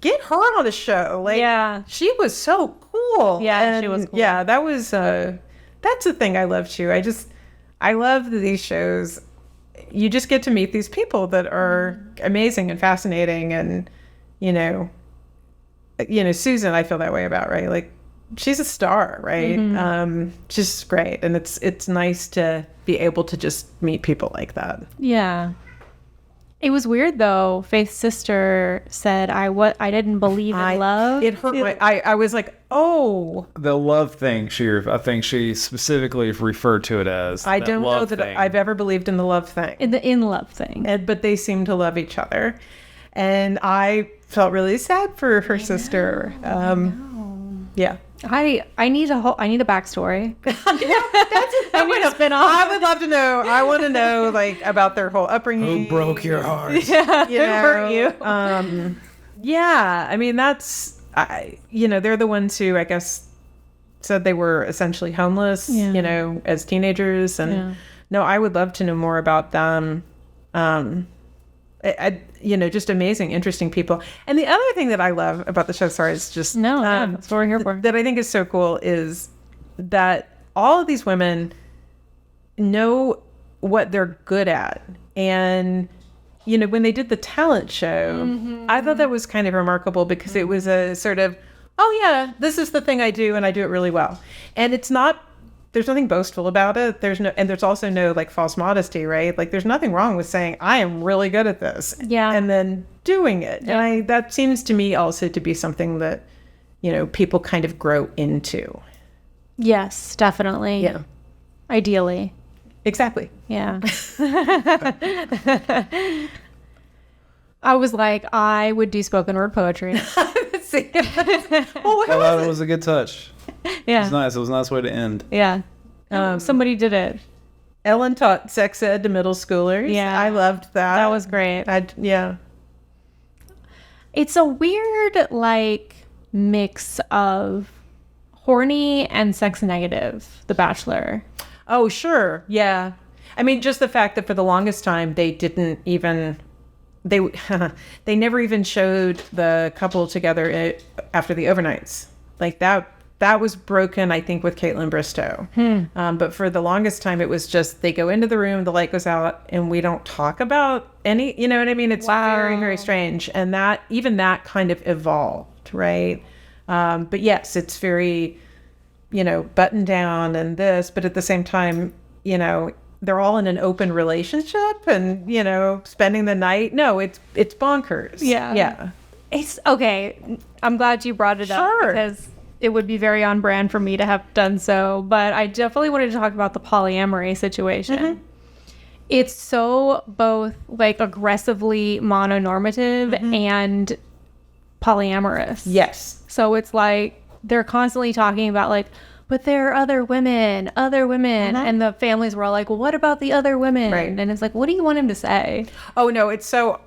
Get her on the show. Like, Yeah. she was so cool. Yeah, she was cool. Yeah, that was, that's the thing I love too. I love these shows. You just get to meet these people that are amazing and fascinating. And, Susan, I feel that way about, right? Like, she's a star, right? She's great. And it's nice to be able to just meet people like that. Yeah. It was weird though. Faith's sister said, I didn't believe in love. It hurt I was like, oh. The love thing, I think she specifically referred to it as. I don't know that I've ever believed in the love thing. In the in-love thing. But they seem to love each other. And I felt really sad for her sister. Yeah. I need a backstory. I need a spin-off. I would love to know. I want to know about their whole upbringing. Who broke your heart? Yeah, who hurt you? Yeah, I mean they're the ones who I guess said they were essentially homeless, as teenagers, and no, I would love to know more about them. Just amazing, interesting people. And the other thing that I love about the show, is just that's what we're here for. That I think is so cool is that all of these women know what they're good at. And, when they did the talent show, I thought that was kind of remarkable because it was a sort of, oh yeah, this is the thing I do and I do it really well. And there's nothing boastful about it. There's also no false modesty, right? There's nothing wrong with saying, I am really good at this. Yeah. And then doing it. Yeah. And that seems to me also to be something that, people kind of grow into. Yes, definitely. Yeah. Ideally. Exactly. Yeah. I was like, I would do spoken word poetry. See? I thought it was a good touch. Yeah. It was nice. It was a nice way to end. Yeah. Somebody did it. Ellen taught sex ed to middle schoolers. Yeah. I loved that. That was great. Yeah. It's a weird, mix of horny and sex negative, The Bachelor. Oh, sure. Yeah. I mean, just the fact that for the longest time, they didn't even... They never even showed the couple together after the overnights. That was broken, I think, with Caitlin Bristow. But for the longest time, it was just they go into the room, the light goes out, and we don't talk about any. You know what I mean? It's very, very strange, and that kind of evolved, right? But yes, it's very, buttoned down and this, but at the same time, they're all in an open relationship and, spending the night. No, it's bonkers. Yeah. Yeah. It's okay. I'm glad you brought it up because it would be very on brand for me to have done so. But I definitely wanted to talk about the polyamory situation. It's so both aggressively mononormative and polyamorous. Yes. So it's they're constantly talking about but there are other women. And the families were all like, well, what about the other women? Right. And it's like, what do you want him to say? Oh no, it's so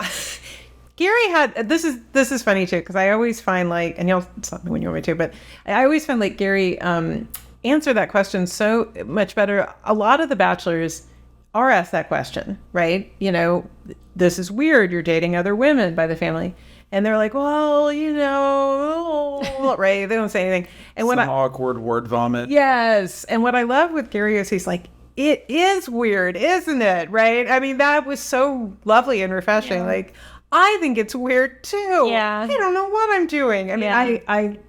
Gary had this is funny too, because I always find like, and you'll stop me when you want me to, but I always find like Gary answer that question so much better. A lot of the bachelors are asked that question, right? You know, this is weird, you're dating other women by the family. And they're like, well, you know, right? They don't say anything. And Some awkward word vomit. Yes. And what I love with Gary is he's like, it is weird, isn't it? Right? I mean, that was so lovely and refreshing. Yeah. Like, I think it's weird too. Yeah. I don't know what I'm doing. I mean, Yeah. I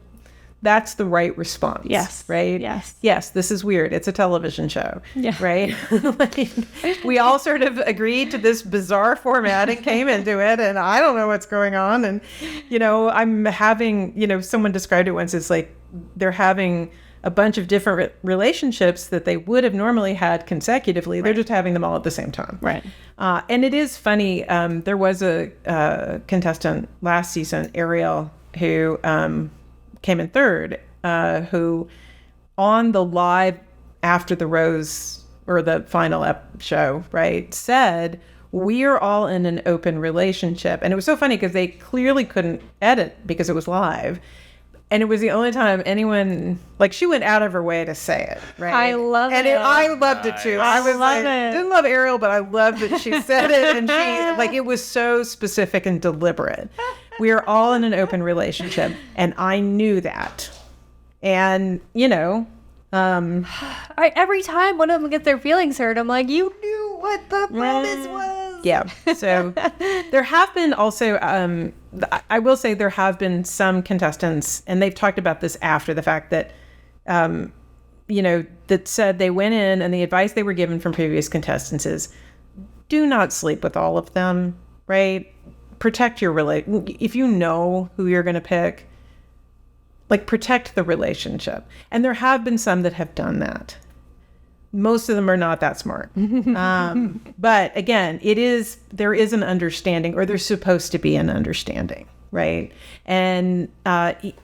that's the right response. Yes. Right? Yes. Yes, this is weird. It's a television show. Yeah. Right? Like, we all sort of agreed to this bizarre format and came into it, and I don't know what's going on. And, you know, I'm having, you know, someone described it once as like they're having a bunch of different relationships that they would have normally had consecutively. Right. They're just having them all at the same time. Right. And it is funny. There was a contestant last season, Ariel, who came in third, who on the live after the Rose or the final show, right, said, we're all in an open relationship. And it was so funny because they clearly couldn't edit because it was live. And it was the only time anyone, like, she went out of her way to say it, right? I love it. And I loved it too. I was love like, it. didn't love Ariel, but I loved that she said it. And she, like, it was so specific and deliberate. We are all in an open relationship. And I knew that. And, you know, every time one of them gets their feelings hurt, I'm like, you knew what the promise was. Yeah. So there have been also, I will say there have been some contestants, and they've talked about this after the fact, that, you know, that said they went in and the advice they were given from previous contestants is, do not sleep with all of them, right? Protect your if you know who you're going to pick, like, protect the relationship. And there have been some that have done that. Most of them are not that smart. But again, there is an understanding, or there's supposed to be an understanding, right? And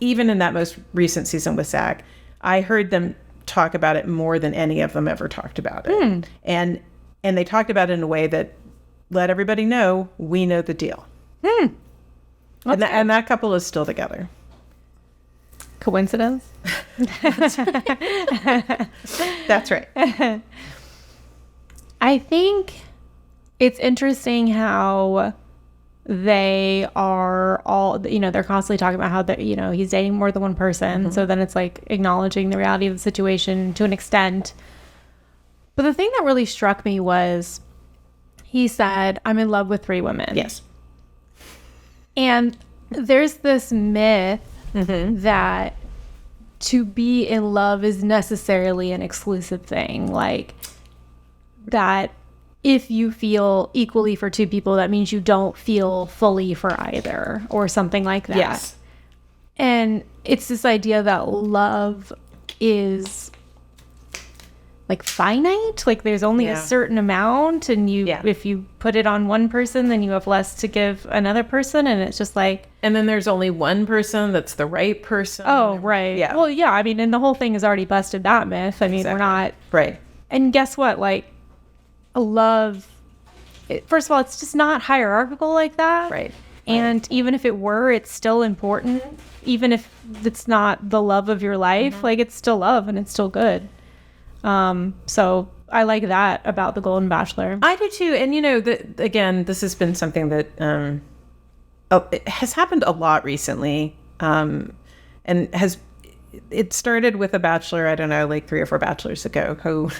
even in that most recent season with Zach, I heard them talk about it more than any of them ever talked about it. And they talked about it in a way that let everybody know, we know the deal. And that couple is still together. Coincidence? That's right. I think it's interesting how they are all, you know, they're constantly talking about how, you know, he's dating more than one person. So then it's like acknowledging the reality of the situation to an extent. But the thing that really struck me was he said, I'm in love with 3 women. Yes. And there's this myth that to be in love is necessarily an exclusive thing. Like, that if you feel equally for 2 people, that means you don't feel fully for either, or something like that. Yes. And it's this idea that love is like finite, like there's only a certain amount, and if you put it on one person, then you have less to give another person, and it's just like, and then there's only one person that's the right person. Oh, right. Yeah. Well, yeah, I mean, and the whole thing has already busted that myth. I mean, Exactly. we're not right. And guess what, like, love, first of all, it's just not hierarchical like that, Right. And even if it were, it's still important. Even if it's not the love of your life, like, it's still love and it's still good. So I like that about the Golden Bachelor. I do too. And, you know, again, this has been something that it has happened a lot recently. And it started with a bachelor, I don't know, like 3 or 4 bachelors ago, who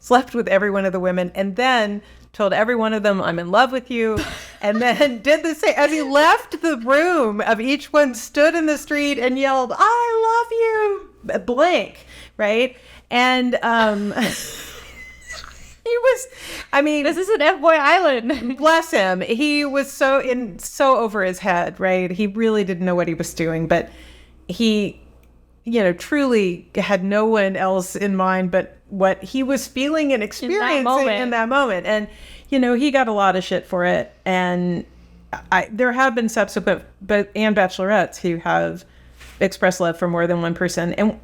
slept with every one of the women and then told every one of them, I'm in love with you. And then did the same. As he left the room of each one, stood in the street and yelled, I love you, blank. Right. And he was, I mean, This isn't F-Boy Island. bless him. He was so over his head. Right. He really didn't know what he was doing, but he, you know, truly had no one else in mind but what he was feeling and experiencing in that moment. And, you know, he got a lot of shit for it. And there have been subsequent and bachelorettes who have expressed love for more than one person. And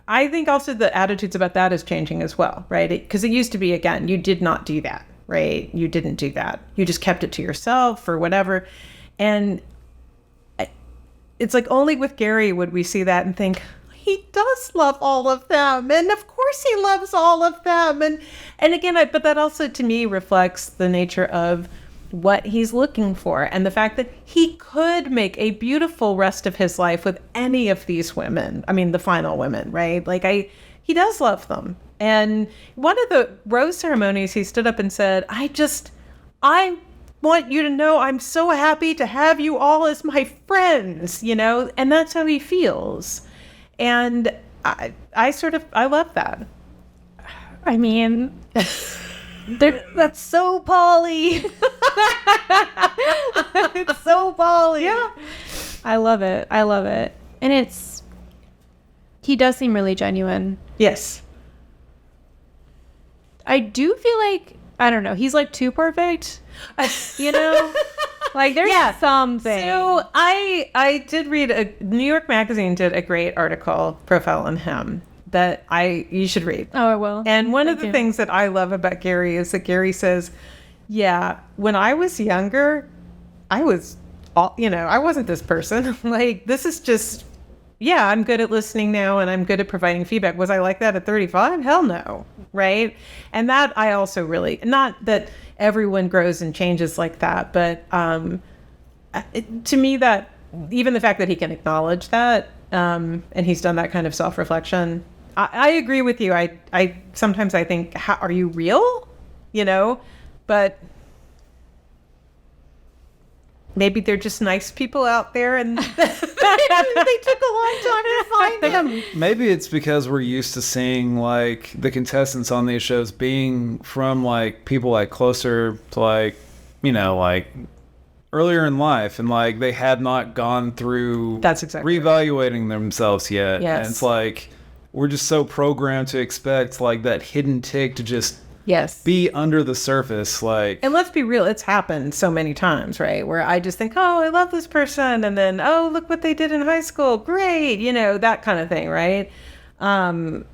I think also the attitudes about that is changing as well, right? Because it used to be, again, you did not do that, right? You didn't do that. You just kept it to yourself or whatever. And it's like only with Gary would we see that and think, he does love all of them. And of course he loves all of them. And again, but that also to me reflects the nature of what he's looking for and the fact that he could make a beautiful rest of his life with any of these women. I mean, the final women, right? Like he does love them. And one of the rose ceremonies, he stood up and said, I want you to know I'm so happy to have you all as my friends, and that's how he feels. And I love that. I mean, that's so Polly. It's so Polly. Yeah. I love it. And he does seem really genuine. Yes. I do feel like, I don't know, he's like too perfect, like there's something. So I did read New York Magazine did a great article profile on him that you should read. Oh, I will. And one of the things that I love about Gary is that Gary says, yeah, when I was younger, I wasn't this person. Like, this is just, yeah, I'm good at listening now and I'm good at providing feedback. Was I like that at 35? Hell no. Right. And that I also really, not that everyone grows and changes like that, but to me, that even the fact that he can acknowledge that, and he's done that kind of self-reflection, I agree with you. I sometimes I think, are you real? But maybe they're just nice people out there and they took a long time to find him. Maybe it's because we're used to seeing like the contestants on these shows being from like people like closer to like, like earlier in life, and like they had not gone through That's exactly reevaluating themselves yet. Yes. And it's like we're just so programmed to expect like that hidden tick to just be under the surface. Like, and let's be real, it's happened so many times, right? Where I just think, oh, I love this person, and then, oh, look what they did in high school, great, that kind of thing, right? And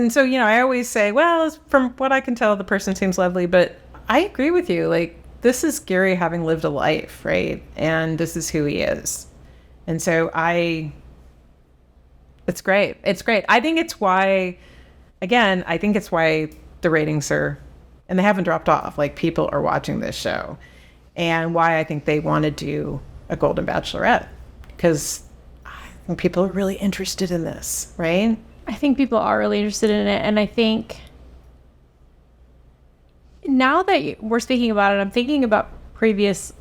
so, I always say, well, from what I can tell, the person seems lovely, but I agree with you. Like, this is Gary having lived a life, right? And this is who he is. And so it's great. It's great. I think it's why the ratings are, and they haven't dropped off. Like, people are watching this show, and why I think they want to do a Golden Bachelorette, because I think people are really interested in this, right? I think people are really interested in it, and I think now that we're speaking about it, I'm thinking about previous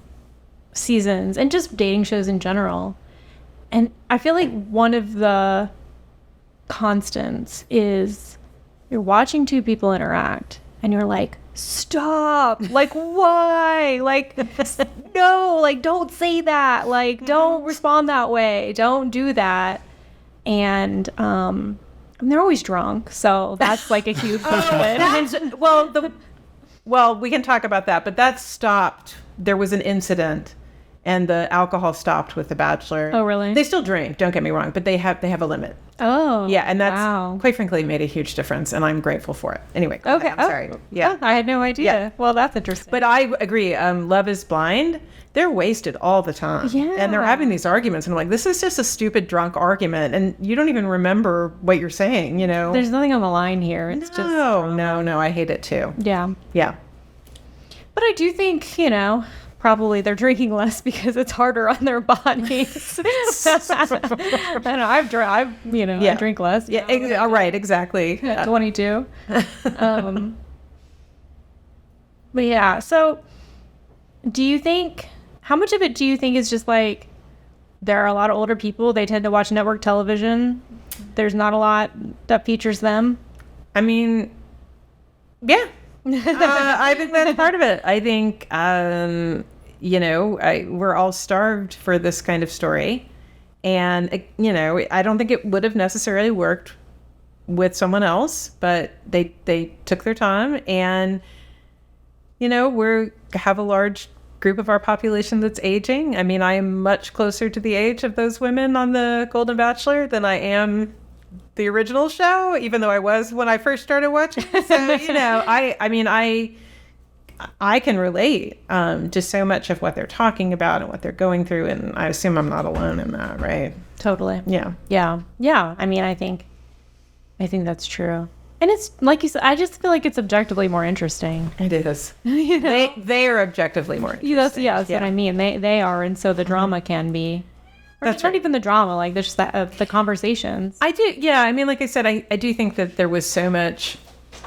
seasons and just dating shows in general, and I feel like one of the constants is you're watching two people interact and you're like, stop, like, why, like, no, like, don't say that, like, don't respond that way, don't do that. And they're always drunk, so that's like a huge conflict. Well, we can talk about that, but that stopped. There was an incident, and the alcohol stopped with The Bachelor. Oh, really? They still drink, don't get me wrong, but they have a limit. Oh, yeah, and that's quite frankly made a huge difference, and I'm grateful for it. Anyway, okay, I'm sorry. Yeah, I had no idea. Yeah. Well, that's interesting. But I agree. Love is Blind. They're wasted all the time. Yeah, and they're having these arguments, and I'm like, this is just a stupid drunk argument, and you don't even remember what you're saying. There's nothing on the line here. It's just no. I hate it too. Yeah. But I do think probably they're drinking less because it's harder on their bodies. I know, I drink less. Yeah, all right, exactly. 22. But yeah, so do you think, how much of it do you think is just like, there are a lot of older people, they tend to watch network television, there's not a lot that features them? I mean, yeah. I think that's part of it. I think, we're all starved for this kind of story. And, I don't think it would have necessarily worked with someone else, but they took their time, and, we have a large group of our population that's aging. I mean, I am much closer to the age of those women on the Golden Bachelor than I am the original show, even though I was when I first started watching. So, you know, I can relate to so much of what they're talking about and what they're going through, and I assume I'm not alone in that, right? Totally. Yeah. Yeah. I mean, I think that's true. And it's like you said, I just feel like it's objectively more interesting. It is. You know? They are objectively more interesting. That's what I mean. They are, and so the drama can be. Or That's it's not right. even the drama, like there's just the conversations. I do. Yeah. I mean, like I said, I do think that there was so much,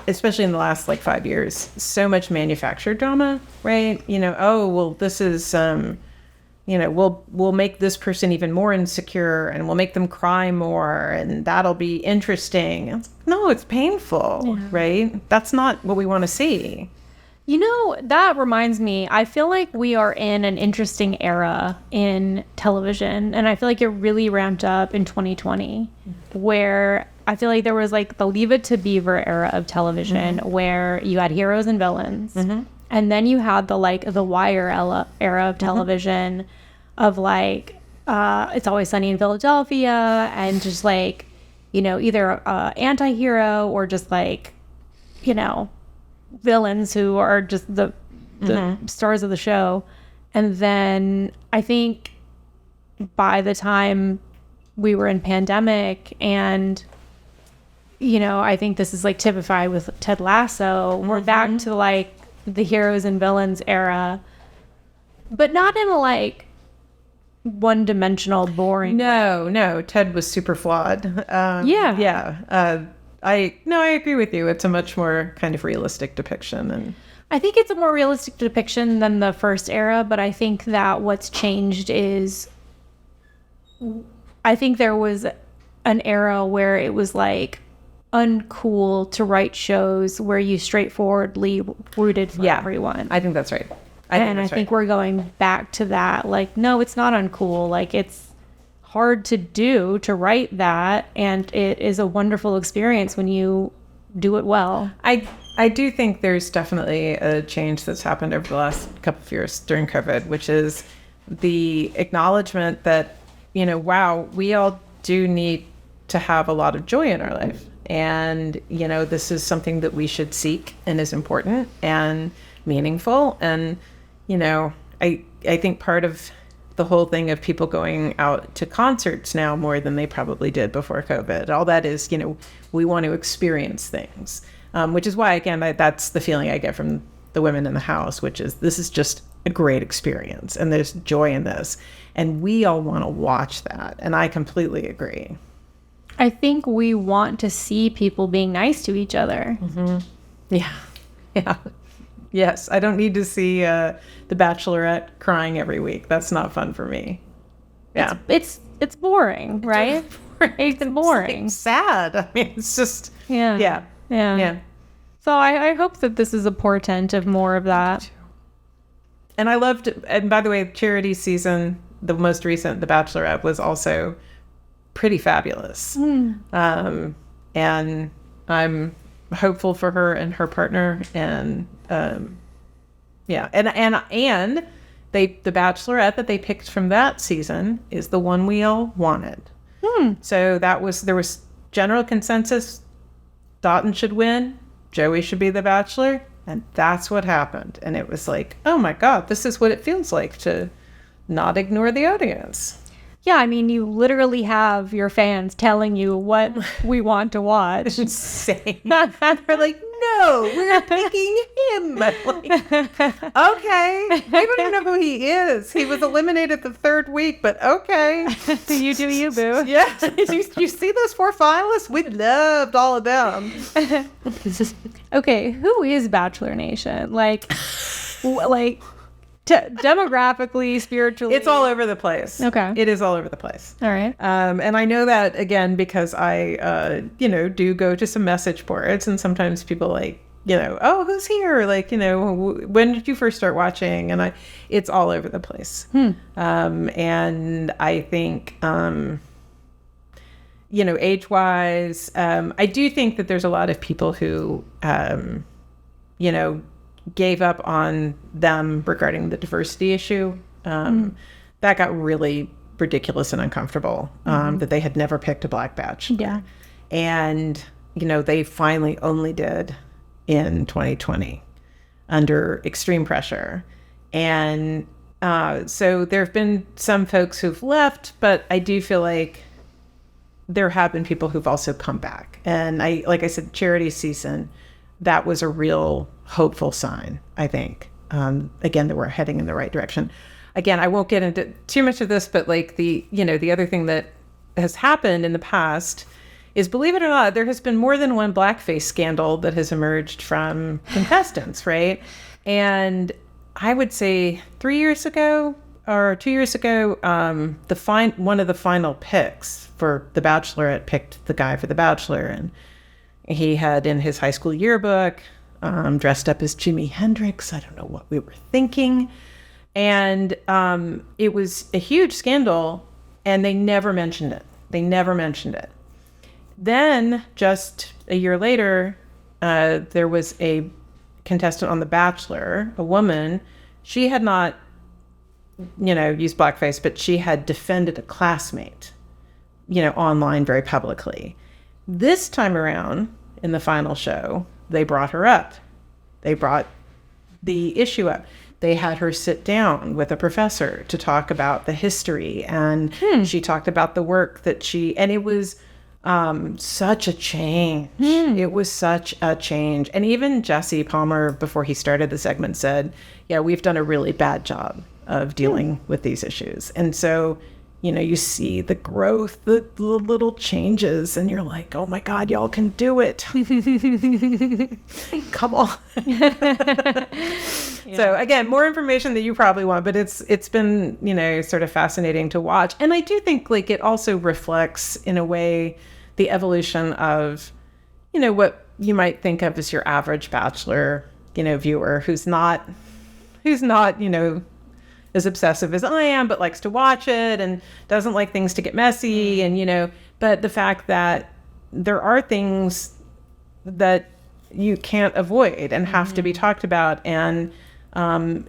especially in the last like 5 years, so much manufactured drama, right? You know, oh, well, this is, you know, we'll make this person even more insecure and we'll make them cry more and that'll be interesting. No, it's painful, right? That's not what we want to see. You know, that reminds me, I feel like we are in an interesting era in television, and I feel like it really ramped up in 2020, where I feel like there was like the Leave It to Beaver era of television, where you had heroes and villains, and then you had the Wire era of television, of like It's Always Sunny in Philadelphia, and just like, you know, either anti-hero or just like, you know, villains who are just the stars of the show. And then I think by the time we were in pandemic, and you know, I think this is like typified with Ted Lasso, we're back to like the heroes and villains era, but not in a like one-dimensional boring No, Ted was super flawed. I agree with you. It's a much more kind of realistic depiction, and I think it's a more realistic depiction than the first era, but I think that what's changed is I think there was an era where it was like uncool to write shows where you straightforwardly rooted for everyone. I think that's right. I think we're going back to that. Like, no, it's not uncool. Like, it's hard to write that, and it is a wonderful experience when you do it well. I do think there's definitely a change that's happened over the last couple of years during COVID, which is the acknowledgement that, you know, wow, we all do need to have a lot of joy in our life. And, you know, this is something that we should seek and is important and meaningful. And, you know, I think part of the whole thing of people going out to concerts now more than they probably did before COVID, all that is, you know, we want to experience things, which is why, again, that's the feeling I get from the women in the house, which is this is just a great experience and there's joy in this. And we all want to watch that. And I completely agree. I think we want to see people being nice to each other. Yeah. Yes, I don't need to see the Bachelorette crying every week. That's not fun for me. Yeah, it's boring, right? It's boring. It's sad. I mean, it's just yeah. So I hope that this is a portent of more of that. And I loved. And by the way, Charity season, the most recent, The Bachelorette, was also pretty fabulous. And I'm hopeful for her and her partner, and and the Bachelorette that they picked from that season is the one we all wanted. So there was general consensus: Dotun should win, Joey should be the Bachelor, and that's what happened. And it was like, oh my God, this is what it feels like to not ignore the audience. Yeah, I mean, you literally have your fans telling you what we want to watch. It's insane. They're like, no, we're picking him. Like, okay. We don't even know who he is. He was eliminated the third week, but okay. You do you, boo. Yeah. You see those 4 finalists? We loved all of them. Okay, who is Bachelor Nation? Like demographically, spiritually, it's all over the place. Okay, it is all over the place. All right. And I know that again because I do go to some message boards, and sometimes people like, oh, who's here, like, when did you first start watching? And it's all over the place. And I think age wise, I do think that there's a lot of people who gave up on them regarding the diversity issue. That got really ridiculous and uncomfortable, that they had never picked a black batch. Yeah. And, they finally only did in 2020 under extreme pressure. And so there have been some folks who've left, but I do feel like there have been people who've also come back. And like I said, charity season, that was a real hopeful sign, I think. Again, that we're heading in the right direction. Again, I won't get into too much of this, but like the other thing that has happened in the past is, believe it or not, there has been more than one blackface scandal that has emerged from contestants, right? And I would say 3 years ago or 2 years ago, one of the final picks for The Bachelorette picked the guy for The Bachelor, and he had in his high school yearbook dressed up as Jimi Hendrix. I don't know what we were thinking. And it was a huge scandal, and they never mentioned it. Then, just a year later, there was a contestant on The Bachelor, a woman. She had not, used blackface, but she had defended a classmate, online very publicly. This time around, in the final show, they brought her up. They brought the issue up. They had her sit down with a professor to talk about the history, and she talked about the work that and it was such a change. It was such a change. And even Jesse Palmer, before he started the segment, said, yeah, we've done a really bad job of dealing with these issues. And so, you see the growth, the little changes, and you're like, oh my God, y'all can do it. Come on. So again, more information that you probably want, but it's been, sort of fascinating to watch. And I do think like it also reflects in a way the evolution of, what you might think of as your average Bachelor, viewer who's not, as obsessive as I am, but likes to watch it and doesn't like things to get messy. And, but the fact that there are things that you can't avoid and have to be talked about. And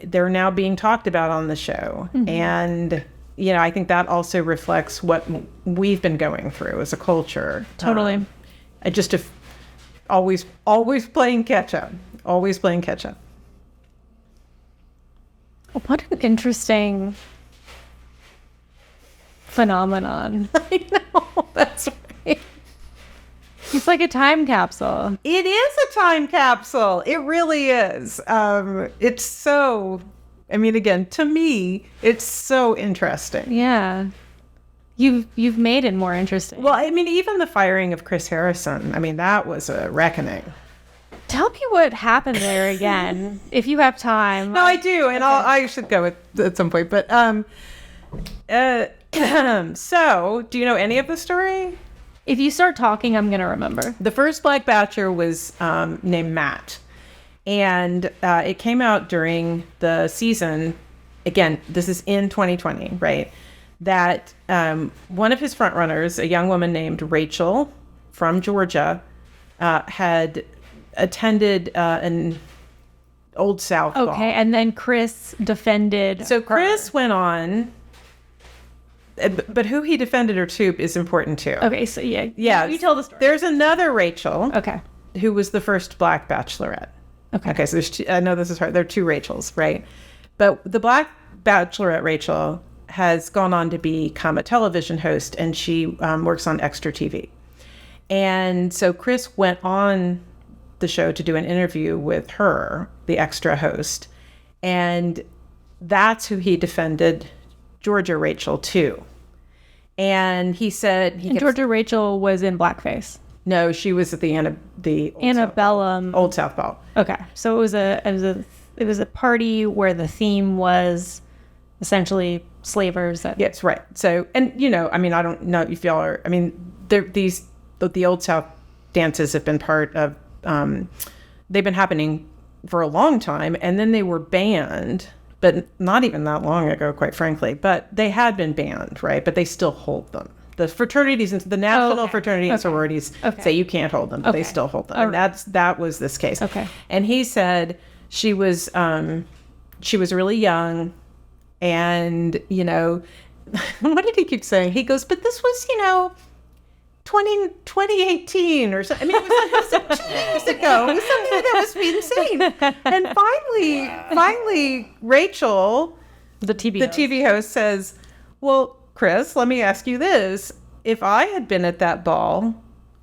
they're now being talked about on the show. And, I think that also reflects what we've been going through as a culture. Totally. I just have always playing catch up. Always playing catch up. What an interesting phenomenon. I know, that's right. It's like a time capsule. It is a time capsule. It really is. It's so, again, to me, it's so interesting. Yeah. You've made it more interesting. Well, even the firing of Chris Harrison, that was a reckoning. Tell me what happened there again, if you have time. No, I do, and I should go at some point. But so, do you know any of the story? If you start talking, I'm gonna remember. The first Black Bachelor was named Matt, and it came out during the season. Again, this is in 2020, right? That one of his frontrunners, a young woman named Rachel from Georgia, had attended an Old South ball. Okay, and then Chris defended. So Chris went on, but who he defended her to is important too. Okay, so yeah, you tell the story. There's another Rachel. Okay, who was the first Black Bachelorette. Okay, so there's two, I know this is hard. There are two Rachels, right? But the Black Bachelorette Rachel has gone on to become a television host, and she works on Extra TV. And so Chris went on the show to do an interview with her, the Extra host, and that's who he defended Georgia Rachel to. And he said Georgia Rachel was in blackface. No, she was at the Antebellum Old South Ball. Okay, so it was a party where the theme was essentially slavers. Yes, right. So, and I don't know if y'all are. The Old South dances have been part of. They've been happening for a long time, and then they were banned, but not even that long ago, quite frankly. But they had been banned, right? But they still hold them. The fraternities and the national fraternity and sororities say you can't hold them, but they still hold them. And that was this case. Okay. And he said she was really young, and what did he keep saying? He goes, but this was 2018 or something. I mean, it was 2 years ago. It was something that was insane. And finally, Rachel, The TV the host. TV host, says, well, Chris, let me ask you this. If I had been at that ball,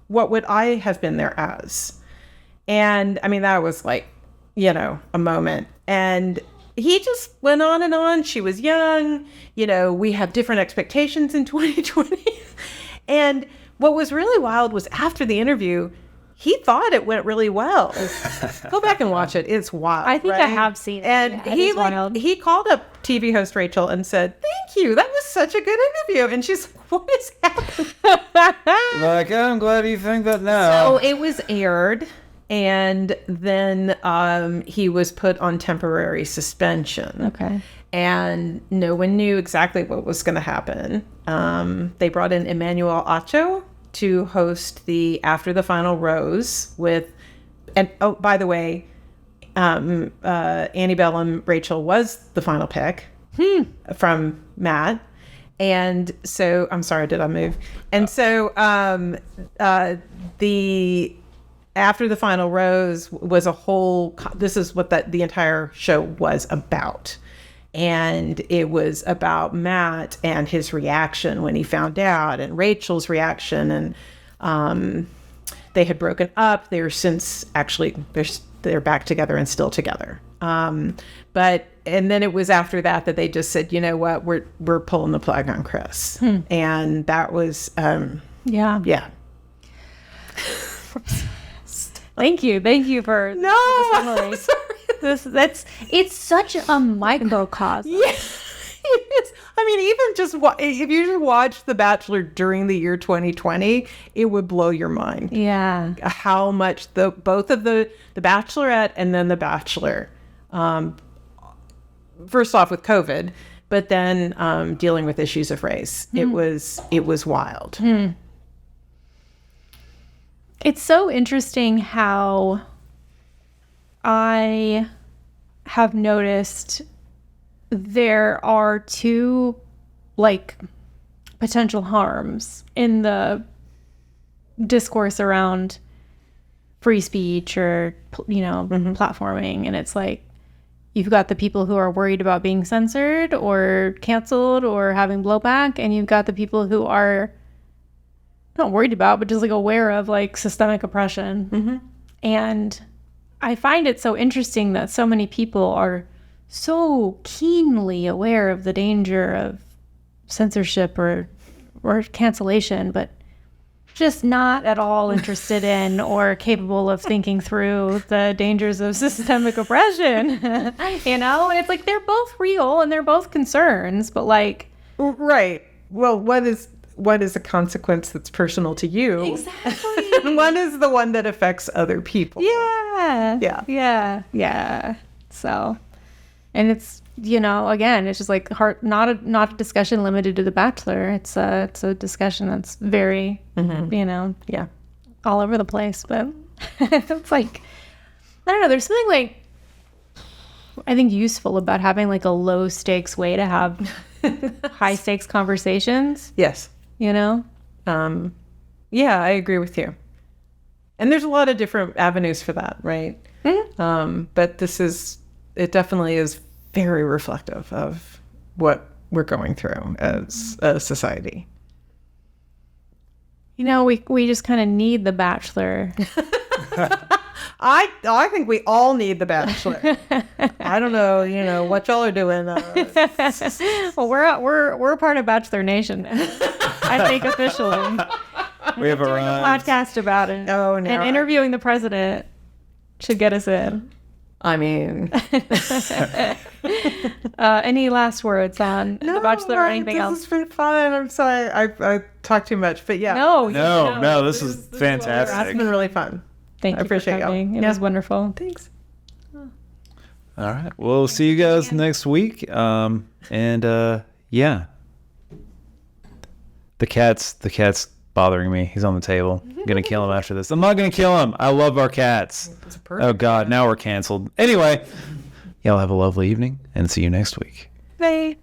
what would I have been there as? And I mean, that was like, a moment. And he just went on and on. She was young. We have different expectations in 2020. And what was really wild was after the interview, he thought it went really well. Go back and watch it. It's wild. I think I have seen it. And Yeah, it is wild. he called up TV host Rachel and said, "Thank you. That was such a good interview." And she's like, "What is happening?" Like, I'm glad you think that now. So it was aired, and then he was put on temporary suspension. Okay. And no one knew exactly what was going to happen. They brought in Emmanuel Acho to host the After the Final Rose with, and oh, by the way, Antebellum Rachel was the final pick from Matt. And so, I'm sorry, did I move? And so the After the Final Rose was a whole, this is what the entire show was about. And it was about Matt and his reaction when he found out, and Rachel's reaction. And they had broken up. They're since actually, they're back together and still together. And then it was after that they just said, you know what, we're pulling the plug on Chris. And that was, Yeah. Thank you for No, the I'm summary. sorry. It's such a microcosm. Yeah, it is. I mean, even just if you just watch The Bachelor during the year 2020, it would blow your mind. Yeah. How much both of the Bachelorette and then The Bachelor, first off with COVID, but then dealing with issues of race. It was wild. It's so interesting how I have noticed there are two potential harms in the discourse around free speech or platforming. And it's like, you've got the people who are worried about being censored or canceled or having blowback, and you've got the people who are not worried about, but just aware of systemic oppression. And I find it so interesting that so many people are so keenly aware of the danger of censorship or cancellation, but just not at all interested in or capable of thinking through the dangers of systemic oppression. And it's they're both real and they're both concerns, but right. Well, what is a consequence that's personal to you? Exactly. And one is the one that affects other people. Yeah. So, and it's, again, it's just not a discussion limited to The Bachelor. It's a discussion that's very, all over the place. But it's I don't know, there's something I think useful about having a low stakes way to have high stakes conversations. Yes. Yeah, I agree with you. And there's a lot of different avenues for that, right? But it definitely is very reflective of what we're going through as a society. We just kind of need The Bachelor. I think we all need The Bachelor. I don't know, what y'all are doing. Well, we're a part of Bachelor Nation. I think officially. We have Doing a arrived. podcast about it. Oh, no. And interviewing the president should get us in. I mean, Any last words on The Bachelor or anything this else? has been fun. I'm sorry I talked too much, but yeah. No, this is It's fantastic. been really fun. Thank you. I appreciate for y'all. coming. It was wonderful. Thanks. All right. We'll see you guys next week. Yeah. The cat's bothering me. He's on the table. I'm gonna kill him after this. I'm not gonna kill him. I love our cats. Oh God, now we're canceled. Anyway, y'all have a lovely evening and see you next week. Bye.